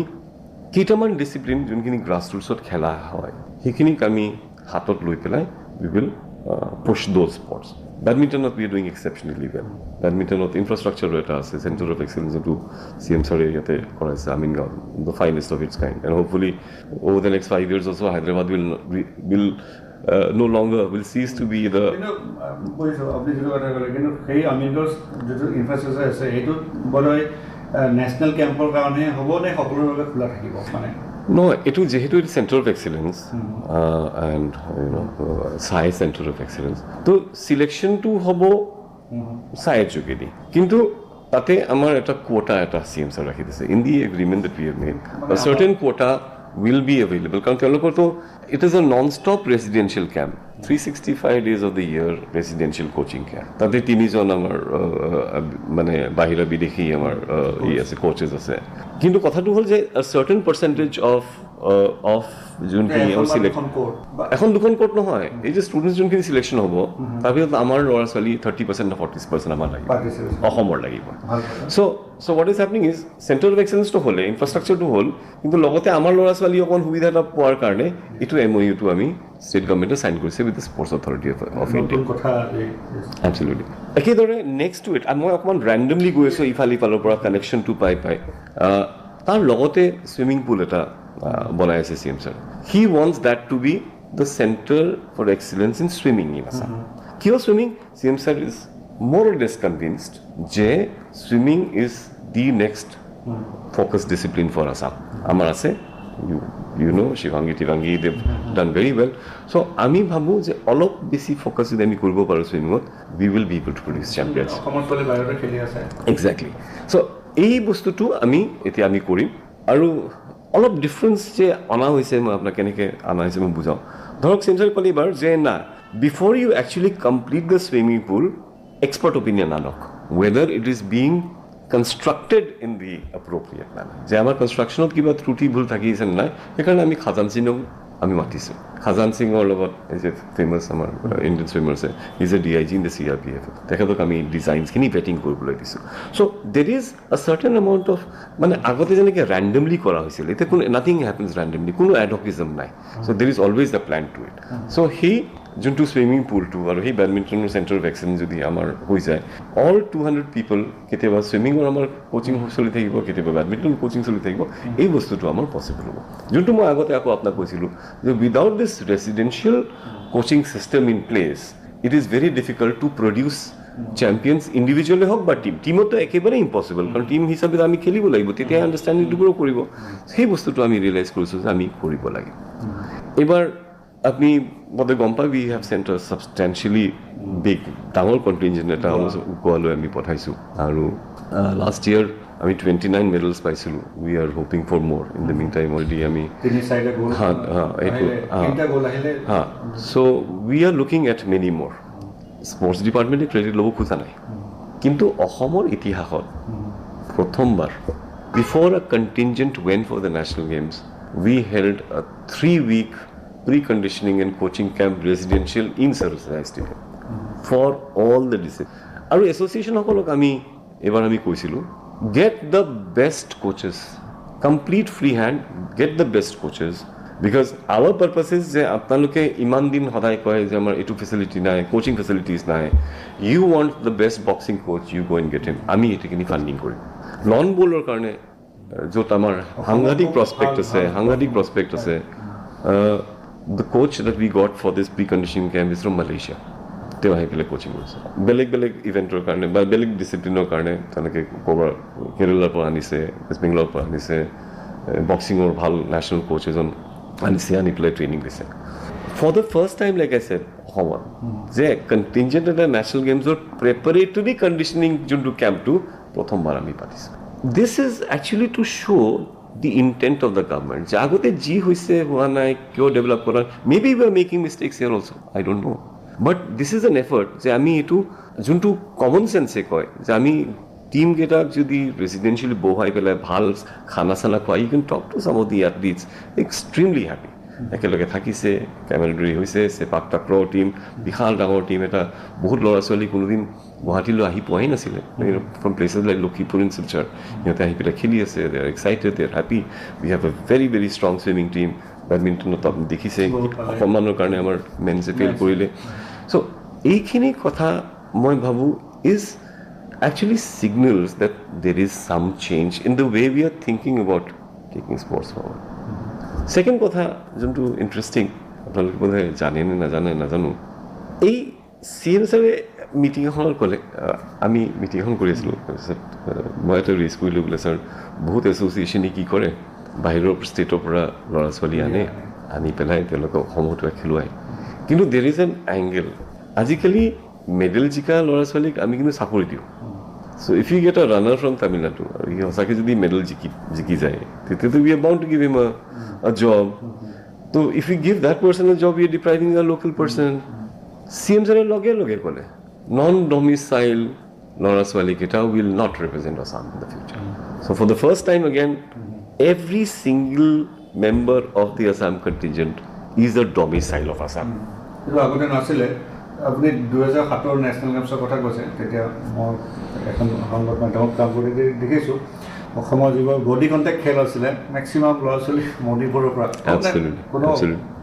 কেইটামান ডিচিপ্লিন যোনখিনি গ্ৰাছ ৰুটছত খেলা হয় সেইখিনিক আমি হাতত লৈ পেলাই we will push those sports. Badmintonot we are doing exceptionally well. Badmintonot infrastructure এটা আছে Center of Excellence into CM Sare ইয়াতে কৰাইছে Amingaon, the finest of its kind. And hopefully over the next 5 years also Hyderabad will no longer will cease to be the আপনি যেটো কথা ক'লে কিন্তু সেই Amingaon যেটো ইনফ্ৰাষ্ট্ৰাকচাৰ আছে এইটো বড়ই নেশ্যনেল কেম্পৰ কাৰণে হ'ব নে সকলোৰে বাবে খোলা থাকিব মানে No, itu jehetu it center of excellence and Sai center of excellence. So selection to hobo Sai jogedi. Kintu tate amar eta quota eta CM sir rakhi dise. In the agreement that we have made, a certain quota will be available. Karon telokor to it is a non-stop residential camp. 365 days of the year residential coaching camp. Tate tinijon amar mane bahira bidekhi amar ase coaches ase. Kintu kotha to hol je a certain percentage of of যোনখিনি select এখন দুখন court নহয় এই যে students যোনখিনি selection হ'ব তাৰপিছত আমাৰ ল'ৰা ছোৱালী 30% বা 40% আমাৰ লাগিব অসমৰ লাগিব so' what is happening is centre of এক্সেলেঞ্চটো হ'লে ইনফ্ৰাষ্ট্ৰাকচাৰটো হ'ল কিন্তু লগতে আমাৰ ল'ৰা ছোৱালী অকণ সুবিধা এটা পোৱাৰ কাৰণে এইটো MOU-টো আমি ষ্টেট গভৰ্ণমেণ্টে চাইন কৰিছে with the sports authority of India absolutely একেদৰে নেক্সট টু ইট মই অকণমান ৰেণ্ডমলি গৈ আছোঁ ইফালৰ পৰা কানেকশ্যনটো পাই তাৰ লগতে ছুইমিং পুল এটা বনাই আছে CM sir he wants that to be the centre for excellence in swimming in Assam কিয় swimming CM sir is more or less convinced যে swimming is the next focus discipline for Assam. Amar ase, you know, Shivangi, Tivangi, they've done very well. So, আমি ভাবো যে অলপ বেছি focus যদি আমি কৰিব পাৰোঁ ছুইমিঙত we will be able to produce champions. Exactly. So, এই বস্তুটো এতিয়া আমি কৰিম আৰু অলপ ডিফাৰেঞ্চ যে অনা হৈছে মই আপোনাক কেনেকৈ অনা হৈছে মই বুজাওঁ ধৰক চেঞ্চাৰ ক'লে এইবাৰ যে না before you actually complete the swimming pool expert opinion anok whether it is being constructed in the appropriate manner je amar construction ot kiba truti bhul thaki ase na ekarone ami Khazan Singh ami matisu Khazan Singh or logot is a famous amar Indian swimmer se he is a DIG in the CRPF tekhatok ami designs kini vetting koribole disu so there is a certain amount of mane agote jane ke randomly kora hoisil ete kono nothing happens randomly kono ad hocism nai so there is always a plan to it so he যোনটো swimming পুলটো আৰু সেই বেডমিণ্টনৰ centre of excellence যদি আমাৰ হৈ যায় all 200 পিপল কেতিয়াবা ছুইমিঙৰ আমাৰ কোচিং চলি থাকিব কেতিয়াবা বেডমিণ্টন কোচিং চলি থাকিব এই বস্তুটো আমাৰ পচিবল হ'ব যোনটো মই আগতে আকৌ আপোনাক কৈছিলোঁ যে without this residential coaching system in place it is very difficult to produce champions individually হওক বা টিমতো একেবাৰে ইম্পচিবল কাৰণ টিম হিচাপে আমি খেলিব লাগিব তেতিয়া আণ্ডাৰষ্টেণ্ডিংটো গ্ৰ' কৰিব সেই বস্তুটো আমি ৰিয়েলাইজ কৰিছোঁ যে আমি কৰিব লাগে এইবাৰ আপনি বোধহয় গম পাই উই হেভ চেণ্ট ছাবষ্টেঞ্চিয়েলি বিগ ডাঙৰ কণ্টিনজেণ্ট এটা গোৱালৈ আমি পঠাইছোঁ আৰু লাষ্ট ইয়েৰ আমি 29 মেডেলছ পাইছিলোঁ we are hoping for more in the mean time already আমি so' we are looking at many more sports ডিপাৰ্টমেণ্টে ক্ৰেডিট ল'ব খোজা নাই কিন্তু অসমৰ ইতিহাসত প্ৰথমবাৰ before a contingent went for the national games we held a 3-week pre-conditioning and coaching camp residential in Saraswati Stadium for all the disciplines. Our association hokolok ebar ami koisilu get the best coaches, complete free hand, get the best coaches because our purpose is je apnaloke iman din hoday koy je amar etu facility nai coaching facilities nai you want the best boxing coach you go and get him ami etikini funding kori lawn bowler karone jot amar hanghadik prospect ase the coach that we got for this pre-conditioning camp is from Malaysia. They were like coaching also. Beleg event or karne, beleg discipline or karne. Tanake cover Kerala par anise, West Bengal par anise, boxing or bhal national coaches on anise ani play training dise. For the first time, like I said, Homer, the contingent at the national games or preparatory conditioning junto camp to prothom bar ami participate. This is actually to show the intent of the government. Jagote ji hoise hua nai kyo develop kora. Maybe we are making mistakes here also. I don't know. But this is an effort. Je ami etu juntu common sense e koy. Je ami team getak jodi residentially bohai pelai bhal khana sana khoi you can talk to some of the athletes extremely happy. একেলগে থাকিছে কেমেলডৰি হৈছে চেপাক টাক্ৰ team বিশাল ডাঙৰ team এটা বহুত ল'ৰা ছোৱালী কোনোদিন গুৱাহাটীলৈ আহি পোৱাই নাছিলে from places like Lakhimpur and Silchar সিহঁতে আহি পেলাই খেলি আছে they are excited they are happy we have a very very strong swimming team বেডমিণ্টনত আপুনি দেখিছে অকণমানৰ কাৰণে আমাৰ মেনছে ফেইল কৰিলে চ' এইখিনি কথা মই ভাবোঁ is actually signals that there is some change in the way we are thinking about taking sports forward. Second কথা যোনটো ইণ্টাৰেষ্টিং আপোনালোকে বোধহয় জানে নে নাজানো এই CM ছাৰে মিটিং এখনত ক'লে আমি মিটিং এখন কৰি আছিলোঁ তাৰপিছত মই এটা ৰেজ কৰিলোঁ বোলে ছাৰ বহুত এছ'চিয়েশ্যনে কি কৰে বাহিৰৰ ষ্টেটৰ পৰা ল'ৰা ছোৱালী আনি পেলাই তেওঁলোকক অসমতো খেলুৱাই কিন্তু দেৰ ইজ এন এংগেল আজিকালি মেডেল জিকা ল'ৰা ছোৱালীক আমি কিন্তু চাকৰি দিওঁ So if you get a runner from Tamil Nadu, he osake jodi medal jiki jay, then we are bound to give him a job. So if we give that person a job, we are depriving a local person. CM sare loge kole. Non-domicile Lora Swaliketa will not represent Assam in the future. So for the first time again, every single member of the Assam contingent is a domicile of Assam. কিন্তু আগতে নাছিলে আপুনি 2007 national গেমছৰ কথা কৈছে তেতিয়া মই এখন সংবাদ মাধ্যমত কাম কৰি দেখিছোঁ অসমৰ যিবোৰ বডি কণ্টেক্ট খেল আছিলে মেক্সিমাম ল'ৰা ছোৱালী মণিপুৰৰ পৰা কোনো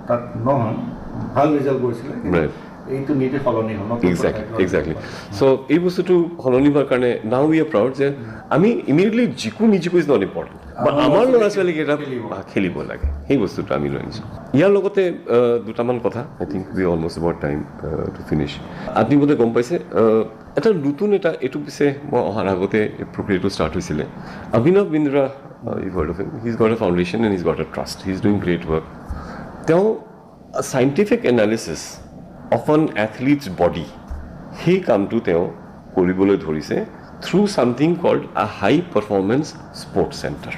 তাত নহয় ভাল ৰিজাল্ট কৰিছিলে এইটো নীতি সলনি হ'ল এক্সেক্টলি চ' এই বস্তুটো সলনি হোৱাৰ কাৰণে নাও উই আৰ প্ৰাউড যে আমি immediately Ziko নিজিকো is not important বা আমাৰ ল'ৰা ছোৱালীকেইটা খেলিব লাগে সেই বস্তুটো আমি লৈ আনিছোঁ ইয়াৰ লগতে দুটামান কথা I think we almost about time to finish আপুনি বোধে গম পাইছে এটা নতুন এইটো পিছে মই অহাৰ আগতে প্ৰক্ৰিয়াটো ষ্টাৰ্ট হৈছিলে Abhinav Bindra you heard of him he is got a foundation and is got a trust he is doing great work তেওঁ scientific analysis of an athlete's body সেই কামটো তেওঁ কৰিবলৈ ধৰিছে through something called a high performance sports centre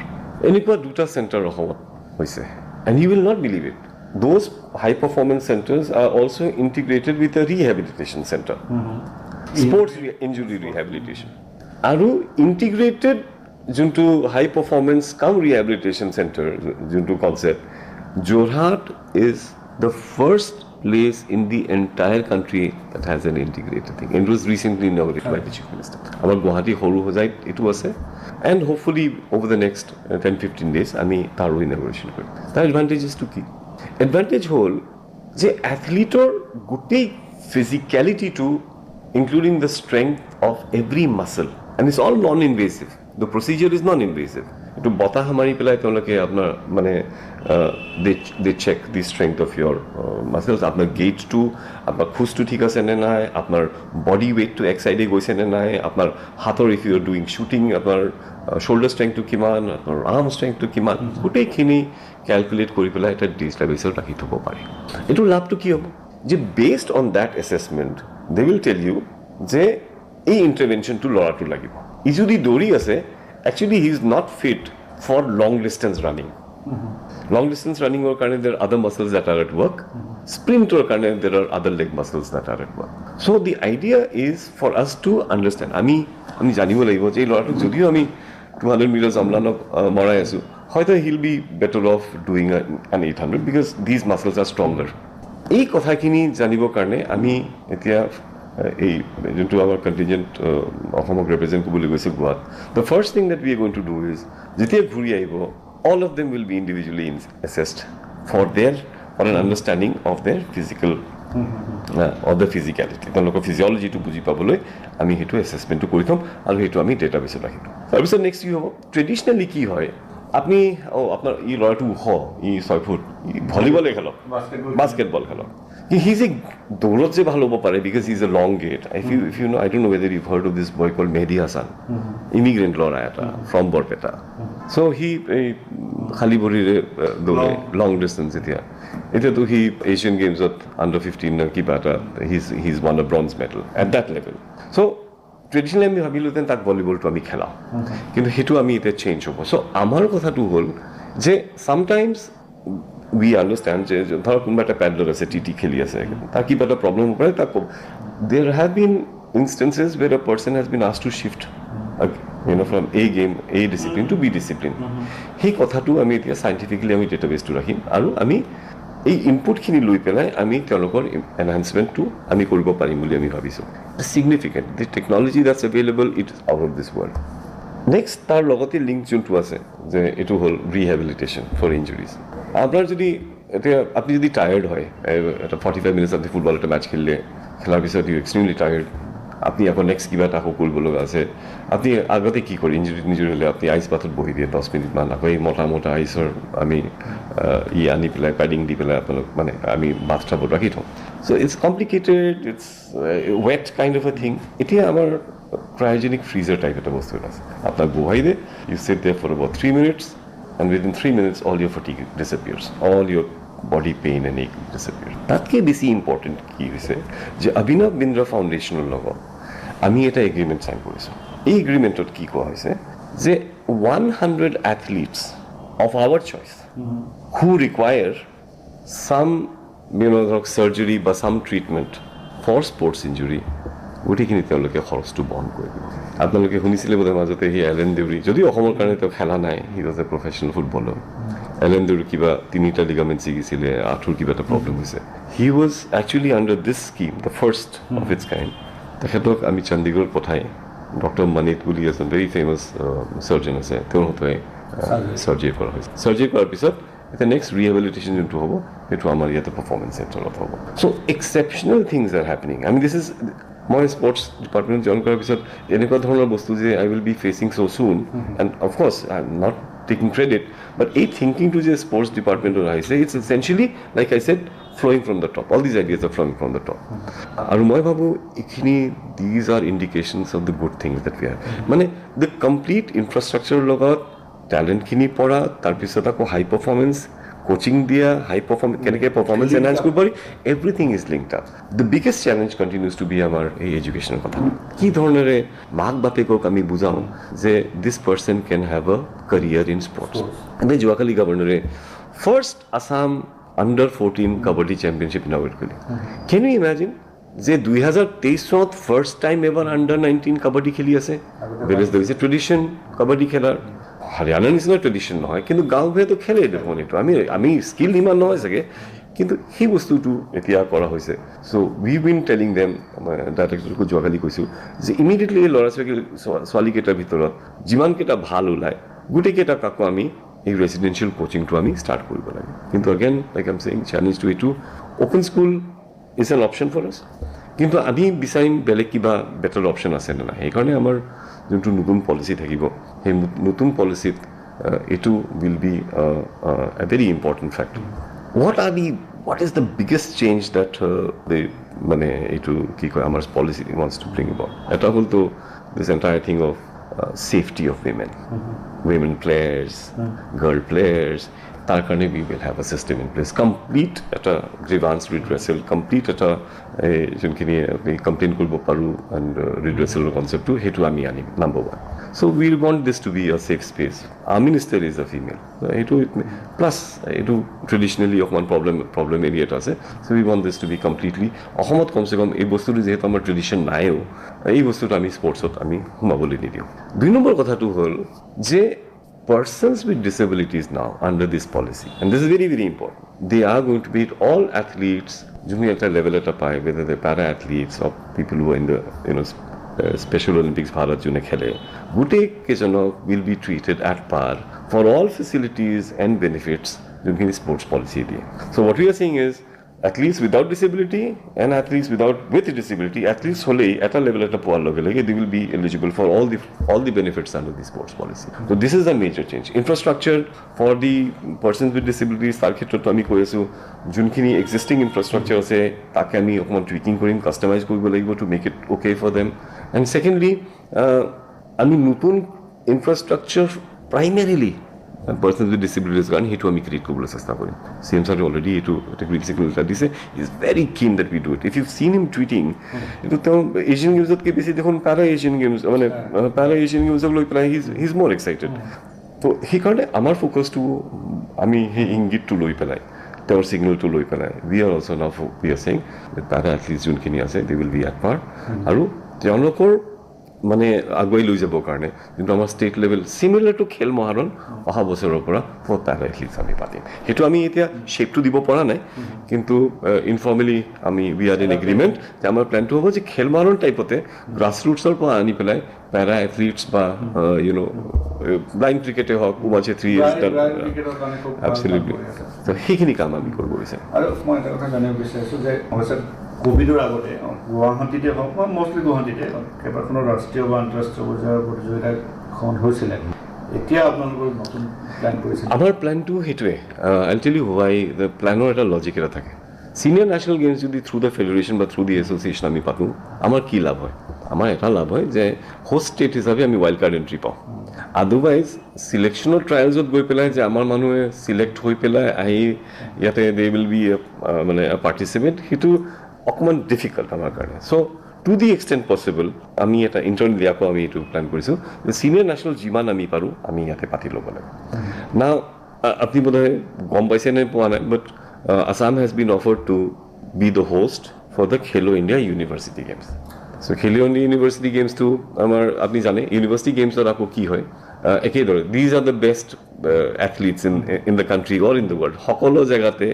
এনেকুৱা দুটা centre অসমত হৈছে and you will not believe it those high performance centres are also' integrated with a rehabilitation centre sports injury rehabilitation আৰু ইণ্টিগ্ৰেটেড যোনটো high performance cum rehabilitation centre যোনটো concept Jorhat is the first place in the entire country that has an integrated thing. And it was recently inaugurated by the Chief Minister. Our Guwahati Horu Hojai, it was a, and hopefully over the next 10-15 days, I mean, Taro inauguration. The advantage is to keep. Advantage whole, the athlete or good physicality too, including the strength of every muscle. And it's all non-invasive. The procedure is non-invasive. To bata hamari pelai tonlake apnar mane they check the strength of your muscles apnar gait to apnar khus to thik ase ne nai apnar body weight to ek side goise ne nai apnar hator if you are doing shooting apnar shoulder strength to kiman apnar arm strength to kiman gotei khini calculate kori pelai eta destabilizer rakhi thobo pare etu labh to ki hobo je based on that assessment they will tell you je ei intervention to lora to lagibo i jodi dori ase actually he is not fit for long distance running. Long distance running or karne there are other muscles that are at work. Sprint or karne there are other leg muscles that are at work. So the idea is for us to understand. Ami janibo lagibo je loratok jodio ami 200 meters amlanok morai asu hoyto he'll be better off doing an 800 because these muscles are stronger. Ei kotha kini janibo karne ami etia এই যোনটো আমাৰ কণ্টিনজেণ্ট অসমক represent কৰিবলৈ গৈছে গোৱাত the first thing that we are going to do is যেতিয়া ঘূৰি আহিব all of them will be individually assessed for an understanding of their physical of the physicality তেওঁলোকৰ ফিজিঅলজিটো বুজি পাবলৈ আমি সেইটো এছেছমেণ্টটো কৰি থ'ম আৰু সেইটো আমি ডেটাবেছত ৰাখিম তাৰপিছত নেক্সট কি হ'ব ট্ৰেডিশ্যনেলি কি হয় আপুনি আপোনাৰ ই ল'ৰাটো ওখ ই 6 ফুট ই ভলীবলে খেলক বাস্কেটবল খেলক হি ইজ এ দৌৰত যে ভাল হ'ব পাৰে because he is a long gate if you know I don't know whether you heard of this boy called Mehdi Hasan immigrant ল'ৰা এটা ফ্ৰম বৰপেটা চ' সি এই খালী ভৰিৰে দৌৰে লং ডিষ্টেঞ্চ এতিয়াতো সি এছিয়ান গেমছত আণ্ডাৰ 15 কিবা এটা he is one of bronze medal at that level so' traditionally আমি ভাবিলোঁতেন তাক ভলীবলটো আমি খেলাওঁ কিন্তু সেইটো আমি এতিয়া চেঞ্জ হ'ব চ' আমাৰ কথাটো হ'ল যে চামটাইমছ উই আণ্ডাৰষ্টেণ্ড যে ধৰক কোনোবা এটা পেডলৰ আছে টি খেলি আছে তাৰ কিবা এটা প্ৰব্লেম হ'ব পাৰে তাক ক'ব there have been instances where a person has been asked to shift from a game a discipline to be discipline সেই কথাটো আমি এতিয়া চাইণ্টিফিকেলি আমি ডেটাবেছটো ৰাখিম আৰু আমি এই ইনপুটখিনি লৈ পেলাই আমি তেওঁলোকৰ এনহেঞ্চমেণ্টটো আমি কৰিব পাৰিম বুলি আমি ভাবিছোঁ significant the technology that's available it is out of this world next তাৰ লগতে লিংক যোনটো আছে যে এইটো হ'ল ৰিহেবিলিটেশ্যন ফৰ ইঞ্জুৰিজ আপোনাৰ যদি এতিয়া আপুনি যদি টায়াৰ্ড হয় এটা 45 মিনিটছ আপুনি ফুটবল এটা মেটচ খেলাৰ পিছত ইউ এক্সট্ৰিমলি টায়াৰ্ড আপুনি আকৌ নেক্সট কিবা এটা আকৌ কৰিব লগা আছে আপুনি আগতে কি কৰে ইঞ্জুৰি হ'লে আপুনি আইচ বাথত বহি দিয়ে 10 মিনিটমান আকৌ এই মোটা আইচৰ আমি আনি পেলাই পেডিং দি পেলাই আপোনালোক মানে আমি বাথ টাবত ৰাখি থওঁ so' it's complicated it's wet kind of a thing এতিয়া আমাৰ ক্ৰায়জেনিক ফ্ৰিজাৰ টাইপ এটা বস্তু এটা আছে আপোনাক বহাই দিয়ে you sit there for about 3 minutes and within 3 minutes all your fatigue disappears all your body pain and ache disappear. তাতকে বেছি ইম্পৰ্টেণ্ট কি হৈছে যে অভিনৱ বিন্দ্ৰা ফাউণ্ডেশ্যনৰ লগত আমি এটা এগ্ৰিমেণ্ট চাইন কৰিছোঁ এই এগ্ৰিমেণ্টত কি কোৱা হৈছে যে 100 এথলিটছ অফ আৱাৰ চইচ হু ৰিকুৱায়াৰ চাম ধৰক চাৰ্জাৰী বা চাম ট্ৰিটমেণ্ট ফৰ স্পৰ্টছ ইঞ্জুৰি গোটেইখিনি তেওঁলোকে খৰচটো বহন কৰি দিব আপোনালোকে শুনিছিলে বোধহয় মাজতে সি এলেন দেউৰী যদিও অসমৰ কাৰণে তেওঁ খেলা নাই he was a professional footballer এলেণ্ডৰ কিবা 3টা লিগামেণ্ট ছিগিছিলে, আঁঠুৰ কিবা এটা প্ৰব্লেম হৈছে। He was actually under this scheme, the first of its kind. তেখেতক আমি চণ্ডীগড় পঠাই ডক্টৰ মনিত বুলি এজন ভেৰি ফেমাছ চাৰ্জন আছে, তেওঁৰ হতুৱাই চাৰ্জাৰী কৰা হৈছে। চাৰ্জাৰী কৰাৰ পিছত এতিয়া নেক্সট ৰিহেবিলিটেশ্যন যোনটো হ'ব সেইটো আমাৰ ইয়াতে পাৰফৰ্মেঞ্চ চেণ্টাৰত হ'ব। So' exceptional things are happening. আমি দিছ ইজ মই স্পৰ্টছ ডিপাৰ্টমেণ্ট জইন কৰাৰ পিছত এনেকুৱা ধৰণৰ বস্তু যে I will be facing so' soon, and of course I am not taking credit, but এই থিংকিংটো যে স্পৰ্টছ ডিপাৰ্টমেণ্টত আহিছে, it's essentially like I said flowing from the top. All these ideas are flowing from the top. আৰু মই ভাবোঁ এইখিনি these are indications of the good things that we are. মানে the complete infrastructure লগত টেলেণ্টখিনি পৰা, তাৰপিছত আকৌ হাই পাৰফৰ্মেঞ্চ কোচিং দিয়া, হাই পাৰফৰ্মেঞ্চ কেনেকৈ পাৰফৰ্মেঞ্চ এনহান্স কৰিব পাৰি, everything is linked up. The biggest challenge continues to be আমাৰ এই এডুকেশ্যনৰ কথা। কি ধৰণেৰে মাক বাপেকক আমি বুজাওঁ যে this person can have a career in sports. আমি যোৱাকালি গভৰ্ণৰে first Assam under 14 kabaddi championship inaugurate কৰিলে। কেন ইউ ইমেজিন যে 2023 চনত ফাৰ্ষ্ট টাইম এবাৰ আণ্ডাৰ 19 কাবাডী খেলি আছে। দেৰ ইজ ট্ৰেডিশ্যন কাবাডী খেলাৰ, হাৰিয়ানাৰ নিচিনা ট্ৰেডিশ্যন নহয়, কিন্তু গাঁও ভূঞেতো খেলেই দেখোন এইটো। আমি স্কিল ইমান নহয় চাগে, কিন্তু সেই বস্তুটো এতিয়া কৰা হৈছে। চ' উই বিন টেলিং দেম, ডাইৰেক্টৰকো যোৱাকালি কৈছোঁ যে ইমিডিয়েটলি এই ল'ৰা ছোৱালীকেইটাৰ ভিতৰত যিমানকেইটা ভাল ওলায় গোটেইকেইটাক আকৌ আমি এই ৰেচিডেঞ্চিয়েল কোচিংটো আমি ষ্টাৰ্ট কৰিব লাগে। কিন্তু again like I am saying, চেলেঞ্জটো এইটো open school is an option for us, কিন্তু আমি বিচাৰিম বেলেগ কিবা বেটাৰ অপশ্যন আছে নে নাই। সেইকাৰণে আমাৰ যোনটো নতুন পলিচি থাকিব, সেই নতুন পলিচিত এইটো will be a very important factor. What is the biggest change that মানে এইটো কি কয় আমাৰ policy wants to bring about. এটা হ'লতো this entire thing of safety of women players, girl players. তাৰ কাৰণে we will have a system in place, complete এটা grievance redressal, complete এটা যোনখিনি আমি কমপ্লেইন কৰিব পাৰোঁ এণ্ড ৰিড্ৰেচেলৰ কনচেপ্টটো সেইটো আমি আনিম number 1. So we want this to be a safe space. Our minister is a female. এইটো প্লাছ এইটো ট্ৰেডিশ্যনেলি অকণমান প্ৰব্লেম এৰিয়াত আছে. So we want this to be completely অসমত কমচে কম এই বস্তুটো যিহেতু আমাৰ ট্ৰেডিশ্যন নাইও, এই বস্তুটো আমি স্পৰ্টছত আমি সোমাবলৈ নিদিওঁ। 2 নম্বৰ কথাটো হ'ল যে persons with disabilities now under this policy, and this is very, very important, they are going to be all athletes, junior level at a pie, whether they're para athletes or people who are in the Special Olympics Bharat June Khele, Gute Kejanok will be treated at par for all facilities and benefits in sports policy. So what we are saying is athletes without disability and athletes with disability, athletes hole at a level at a poor level, they will be eligible for all the benefits under the sports policy. So this is a major change. Infrastructure for the persons with disabilities, tar khetrot ami koi asu junkhini existing infrastructure ase take ami okman tweaking korim, customize koribo lagibo to make it okay for them. And secondly, ami nutun infrastructure primarily persons with disabilities কাৰণে সেইটো আমি create কৰিবলৈ চেষ্টা কৰিম। CM ছাৰে already এইটো এটা green signal এটা দিছে, ইজ ভেৰি কিন that we do it. If U চিন হিম টুইটিং, এইটো তেওঁ এছিয়ান গেমছতকৈ বেছি দেখোন পেৰা এছিয়ান গেমছ মানে পেৰা এছিয়ান গেমছক লৈ পেলাই হি ইজ মোৰ এক্সাইটেড। তো সেইকাৰণে আমাৰ ফ'কাছটো আমি সেই ইংগিতটো লৈ পেলাই, তেওঁৰ ছিগনেলটো লৈ পেলাই we are also' now we are saying পেৰা এথলিটছ যোনখিনি আছে দে উইল বি এট পাৰ, আৰু তেওঁলোকৰ মানে আগুৱাই লৈ যাবৰ কাৰণে যোনটো আমাৰ ষ্টেট লেভেল চিমিলাৰ টু খেল মহাৰণ অহা বছৰৰ পৰা ফৰ পেৰা এথলিটছ আমি পাতিম। সেইটো আমি এতিয়া শ্বেপটো দিব পৰা নাই, কিন্তু ইনফৰ্মেলি আমি উই আৰ ইন এগ্ৰিমেণ্ট যে আমাৰ প্লেনটো হ'ব যে খেল মহাৰণ টাইপতে গ্ৰাছৰুটছৰ পৰা আনি পেলাই পেৰা এথলিটছ বা ব্লাইণ্ড ক্ৰিকেটে হওক, উমা ছেত্ৰী এবছলিউটলি, তো সেইখিনি কাম আমি কৰিব বিচাৰিম। আৰু মই এটা কথা জানিব বিচাৰিছোঁ যে অৱশ্যে কোভিডৰ আগতে গুৱাহাটীতে হওক বা মষ্টলি গুৱাহাটীতে কেইবাখনো ৰাষ্ট্ৰীয় বা আন্তঃৰাষ্ট্ৰীয় পৰ্যায়ৰ প্ৰতিযোগিতাখন হৈছিলে। এতিয়া আপোনালোকৰ নতুন প্লেন কৰিছে? আমাৰ প্লেনটো সেইটোৱে, I tell you why the প্লেনৰ এটা লজিক এটা থাকে। ছিনিয়ৰ নেশ্যনেল গেমছ যদি থ্ৰু দ্য ফেডাৰেশ্যন বা থ্ৰু দি এছ'চিয়েশ্যন আমি পাতোঁ, আমাৰ কি লাভ হয়? আমাৰ এটা লাভ হয় যে হোষ্ট ষ্টেট হিচাপে আমি ৱাইল্ড কাৰ্ড এণ্ট্ৰি পাওঁ। আদাৰৱাইজ চিলেকশ্যনৰ ট্ৰায়েলছত গৈ পেলাই যে আমাৰ মানুহে চিলেক্ট হৈ পেলাই আহি ইয়াতে দে উইল বি মানে পাৰ্টিচিপেট, সেইটো অকণমান ডিফিকাল্ট আমাৰ কাৰণে। চ' টু দি এক্সটেণ্ট পচিবল আমি এটা ইণ্টাৰনেলি আকৌ আমি এইটো প্লেন কৰিছোঁ যে ছিনিয়ৰ নেশ্যনেল যিমান আমি পাৰোঁ আমি ইয়াতে পাতি ল'ব লাগে। না আপুনি বোধহয় গম পাইছে নে পোৱা নাই, but Assam has been offered to be the host for the Khelo India university games. So' Khelo India university গেমছটো আমাৰ আপুনি জানে, ইউনিভাৰ্চিটি গেমছত আকৌ কি হয় একেদৰে these are the best athletes in the country or in the world. সকলো জায়গাতে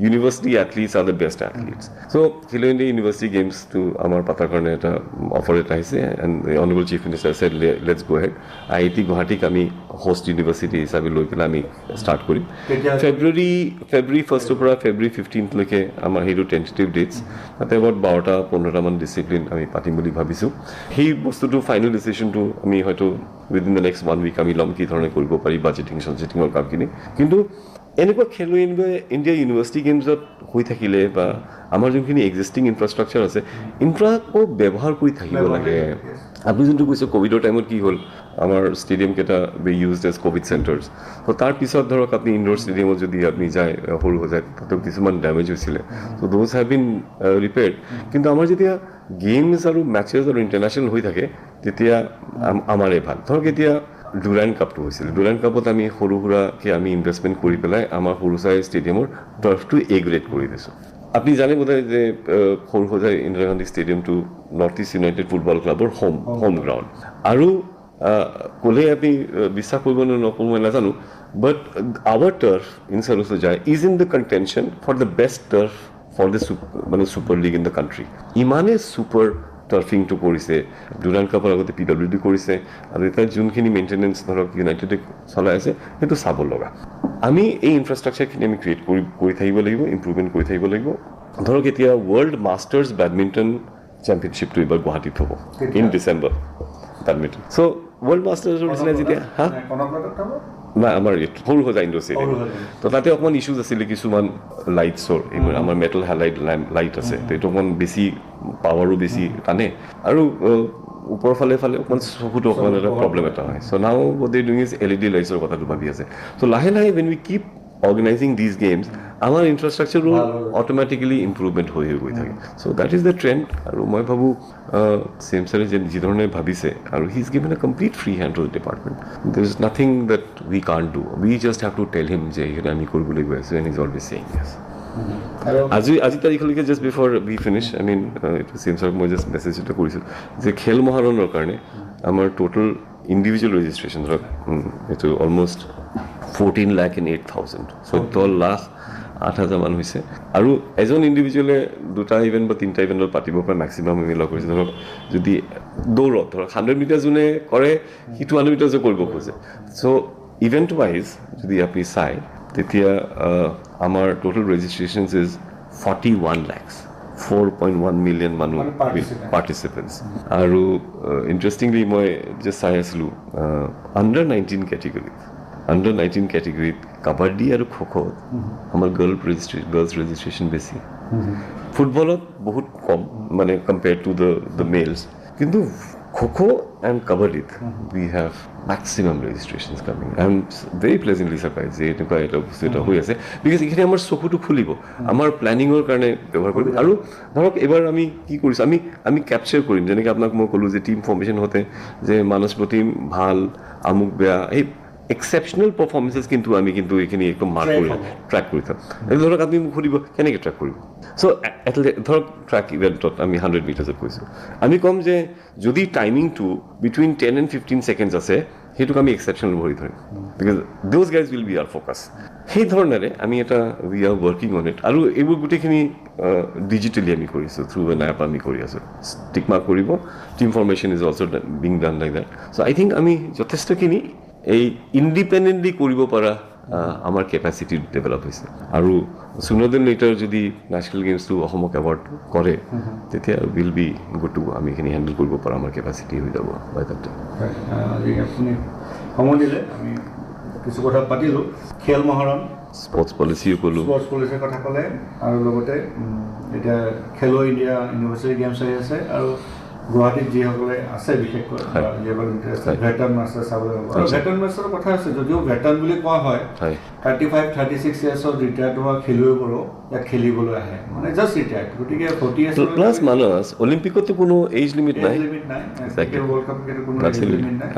university athletes are the best athletes. So Khelo India University Games to আমার পাতার কারণে এটা অফার এটা আইছে and the honorable chief minister said let's go ahead. IIT গুৱাহাটীক আমি host university হিচাপে লৈ পেলাই আমি start কৰিম. February 1st পৰা February 15th লৈকে আমাৰ হেইটো tentative dates. তাতে about 12-15 মান ডিসিপ্লিন আমি পাতিম বুলি ভাবিছো. সেই বস্তুটো ফাইনাল ডিসিশনটো আমি হয়তো within the next 1 week আমি লম কি ধৰণে কৰিব পাৰি বাজেটিঙৰ কামখিনি কিন্তু এনেকুৱা খেলো ইণ্ডিয়া ইউনিভাৰ্চিটি গেমছত হৈ থাকিলে বা আমাৰ যোনখিনি এক্সিষ্টিং ইনফ্ৰাষ্ট্ৰাকচাৰ আছে ইনফ্ৰাকো ব্যৱহাৰ কৰি থাকিব লাগে আপুনি যোনটো কৈছে কোভিডৰ টাইমত কি হ'ল আমাৰ ষ্টেডিয়ামকেইটা be used as covid centres তো তাৰ পিছত ধৰক আপুনি ইনডোৰ ষ্টেডিয়ামত যদি আপুনি যায় সৰু হৈ যায় তাতে কিছুমান ডেমেজ হৈছিলে ত' দ'জ হেভ বিন ৰিপেয়াৰ্ড কিন্তু আমাৰ যেতিয়া গেমছ আৰু মেচেছ আৰু ইণ্টাৰনেশ্যনেল হৈ থাকে তেতিয়া আমাৰে ভাল ধৰক এতিয়া ডুৰাণ্ড কাপটো হৈছিল ডুৰাণ্ড কাপত আমি সৰু সুৰাকৈ আমি ইনভেষ্টমেণ্ট কৰি পেলাই আমাৰ সৰুচাই ষ্টেডিয়ামৰ টাৰ্ফটো এ গ্ৰেড কৰি দিছোঁ আপুনি জানে বোধহয় যে সৰু সজাই ইন্দিৰা গান্ধী ষ্টেডিয়ামটো নৰ্থ ইষ্ট ইউনাইটেড ফুটবল ক্লাবৰ হোম গ্ৰাউণ্ড আৰু ক'লে আপুনি বিশ্বাস কৰিব নকৰোঁ মই নাজানো but our turf in Sarusajai is in the contention for the best turf for the মানে super league in the country ইমানেই ছুপাৰ টাৰ্ফিংটো কৰিছে ডুৰাণ্ড কাপৰ আগতে PWD কৰিছে আৰু এতিয়া যোনখিনি মেইনটেনেঞ্চ ধৰক ইউনাইটেডে চলাই আছে সেইটো চাব লগা আমি এই ইনফ্ৰাষ্ট্ৰাকচাৰখিনি আমি ক্ৰিয়েট কৰি থাকিব লাগিব ইম্প্ৰুভমেণ্ট কৰি থাকিব লাগিব ধৰক এতিয়া ৱৰ্ল্ড মাষ্টাৰ্ছ বেডমিণ্টন চেম্পিয়নশ্বিপটো এইবাৰ গুৱাহাটীত হ'ব in December badminton so' world মাষ্টাৰ্ছৰ নিচিনা যেতিয়া হা নাই আমাৰ সৰু সজাই ইণ্ডোৰ ষ্টেডিয়াম তো তাতে অকণমান ইছ্যুজ আছিলে কিছুমান লাইটছৰ এইবোৰ আমাৰ মেটেল হেলাইট লাইট আছে তো এইটো অকণমান বেছি পাৱাৰো বেছি টানে আৰু ওপৰৰ ফালে অকণমান চকুটো অকণমান এটা প্ৰব্লেম এটা হয় চ' নাও what they doing is LED লাইটছৰ কথাটো ভাবি আছে চ' লাহে লাহে when we keep organizing these games আমাৰ ইনফ্ৰাষ্ট্ৰাকচাৰো অট'মেটিকেলি ইম্প্ৰুভমেণ্ট হৈ গৈ থাকে so' that is the trend আৰু মই ভাবোঁ চেম ছাৰে যিধৰণে ভাবিছে আৰু he is given a complete free hand to the department there is nothing that we can't do we just have to tell him যে এইখিনি আমি কৰিবলৈ গৈ আছোঁ and is always saying yes আজি তাৰিখলৈকে just before we finish I mean এইটো চেম ছাৰক মই জাষ্ট মেছেজ এটা কৰিছোঁ যে খেল মহাৰণৰ কাৰণে আমাৰ টোটেল ইণ্ডিভিজুৱেল ৰেজিষ্ট্ৰেশ্যন ধৰক এইটো অলমষ্ট 14,08,000 14,08,000 মান হৈছে আৰু এজন ইণ্ডিভিজুৱেলে 2টা ইভেণ্ট বা 3টা ইভেণ্টত পাতিব পাৰে মেক্সিমাম আমি লগ কৰিছোঁ ধৰক যদি দৌৰত ধৰক 100 মিটাৰ যোনে কৰে সি 200 মিটাৰ্ছো কৰিব খোজে চ' ইভেণ্ট ৱাইজ যদি আপুনি চায় তেতিয়া আমাৰ টোটেল ৰেজিষ্ট্ৰেশ্যনছ ইজ 41 lakhs 4.1 million মানুহ পাৰ্টিচিপেণ্টছ আৰু ইণ্টাৰেষ্টিংলি মই জাষ্ট চাই আছিলোঁ আণ্ডাৰ 19 কেটেগৰীত কাবাডী আৰু খো-খোত আমাৰ গাৰ্লছ ৰেজিষ্ট্ৰেশ্যন বেছি ফুটবলত বহুত কম মানে কম্পেয়াৰ টু দ্য মেলছ কিন্তু খো-খো এণ্ড কাবাডীত we have maximum registrations coming I am very pleasantly surprise যে এনেকুৱা এটা বস্তু এটা হৈ আছে বিকজ এইখিনি আমাৰ চকুটো খুলিব আমাৰ প্লেনিঙৰ কাৰণে ব্যৱহাৰ কৰিম আৰু ধৰক এইবাৰ আমি কি কৰিছোঁ আমি কেপচাৰ কৰিম যেনেকৈ আপোনাক মই ক'লোঁ যে টিম ফৰ্মেশ্যন হওঁতে যে মানস প্ৰতীম ভাল আমুক বেয়া এই এক্সেপশ্যনেল পাৰফৰ্মেঞ্চেছ কিন্তু আমি কিন্তু এইখিনি একদম মাৰ্ক কৰি ট্ৰেক কৰি থাকোঁ ধৰক আপুনি মোক সুধিব কেনেকৈ ট্ৰেক কৰিব চ' ধৰক ট্ৰেক ইভেণ্টত আমি 100 মিটাৰ্ছত কৈছোঁ আমি ক'ম যে যদি টাইমিংটো বিটুইন 10 and 15 seconds আছে সেইটোক আমি এক্সেপশ্যনেল ভৰি ধৰিম because those guys will be are focus সেই ধৰণেৰে আমি এটা we are working on it আৰু এইবোৰ গোটেইখিনি ডিজিটেলি আমি কৰিছোঁ থ্ৰু এন এপ আমি কৰি আছোঁ টিক মাৰ্ক কৰিব team formation is also' being done like that so' I think আমি যথেষ্টখিনি এই ইণ্ডিপেণ্ডেণ্টলি কৰিব পৰা আমাৰ কেপাচিটি ডেভেলপ হৈছে আৰু সুনাৰ দেন লেটাৰ যদি নেশ্যনেল গেমছটো অসমক এৱাৰ্ড কৰে তেতিয়া উইল বি গুড টু আমি এইখিনি হেণ্ডেল কৰিব পৰা আমাৰ কেপাচিটি হৈ যাব বাই দেট আজি আপুনি সময় দিলে আমি কিছু কথা পাতিলোঁ খেল মহাৰণ স্পৰ্টছ পলিচিও ক'লোঁ স্পৰ্টছ পলিচিৰ কথা ক'লে আৰু লগতে এতিয়া খেলো ইণ্ডিয়া ইউনিভাৰ্চিটি গেমছ আহি আছে আৰু গুৱাহাটীত যিসকলে আছে বিশেষকৈ যিসকল ইণ্টাৰেষ্ট ভেটাৰ্ণ মাষ্টাৰ চাবলৈ হ'ব আৰু ভেটাৰ্ণ মাষ্টাৰৰ কথা আছে যদিও ভেটাৰ্ণ বুলি কোৱা হয় 35-36 ইয়াৰ্ছত ৰিটায়াৰ্ড হোৱা খেলুৱৈবোৰো ইয়াত খেলিবলৈ আহে মানে জাষ্ট ৰিটায়াৰ্ড গতিকে 40 ইয়াৰ্ছ প্লাছ মানস অলিম্পিকতো কোনো এজ লিমিট নাই ৱৰ্ল্ড কাপত কোনো এজ লিমিট নাই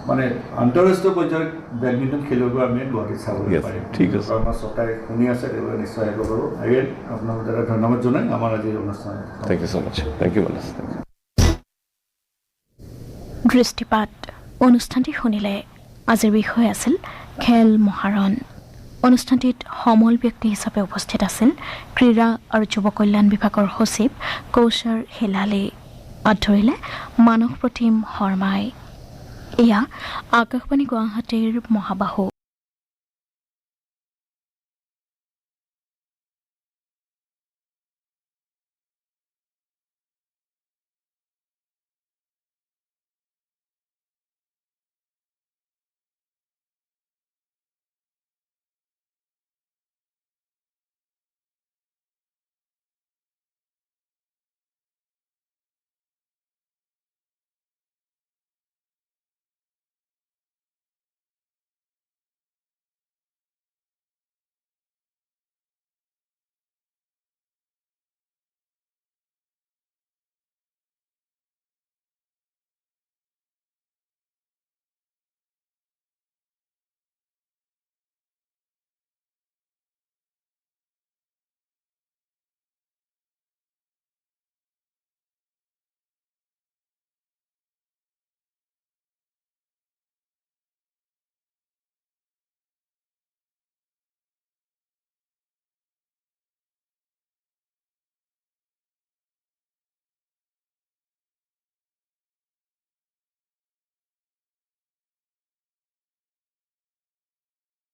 মানে আন্তঃৰাষ্ট্ৰীয় পৰ্যায়ত বেডমিণ্টন খেলুৱৈবোৰ আমি গুৱাহাটীত চাবলৈ পাৰিম ঠিক আছে আমাৰ চৰকাৰে শুনি আছে তেওঁলোকে নিশ্চয় আহিব পাৰোঁ এগেইন আপোনাক দাদা ধন্যবাদ জনাই আমাৰ আজিৰ অনুষ্ঠান thank you so' much thank you Manas দৃষ্টিপাত অনুষ্ঠানটি শুনিলে আজিৰ বিষয় আছিল খেল মহাৰণ। অনুষ্ঠানটিত সমল ব্যক্তি হিচাপে উপস্থিত আছিল ক্ৰীড়া আৰু যুৱ কল্যাণ বিভাগৰ সচিব কৌশৰ হেলালে। মাত ধৰিলে মানস প্ৰতিম শৰ্মাই। এয়া আকাশবাণী গুৱাহাটীৰ মহাবাহু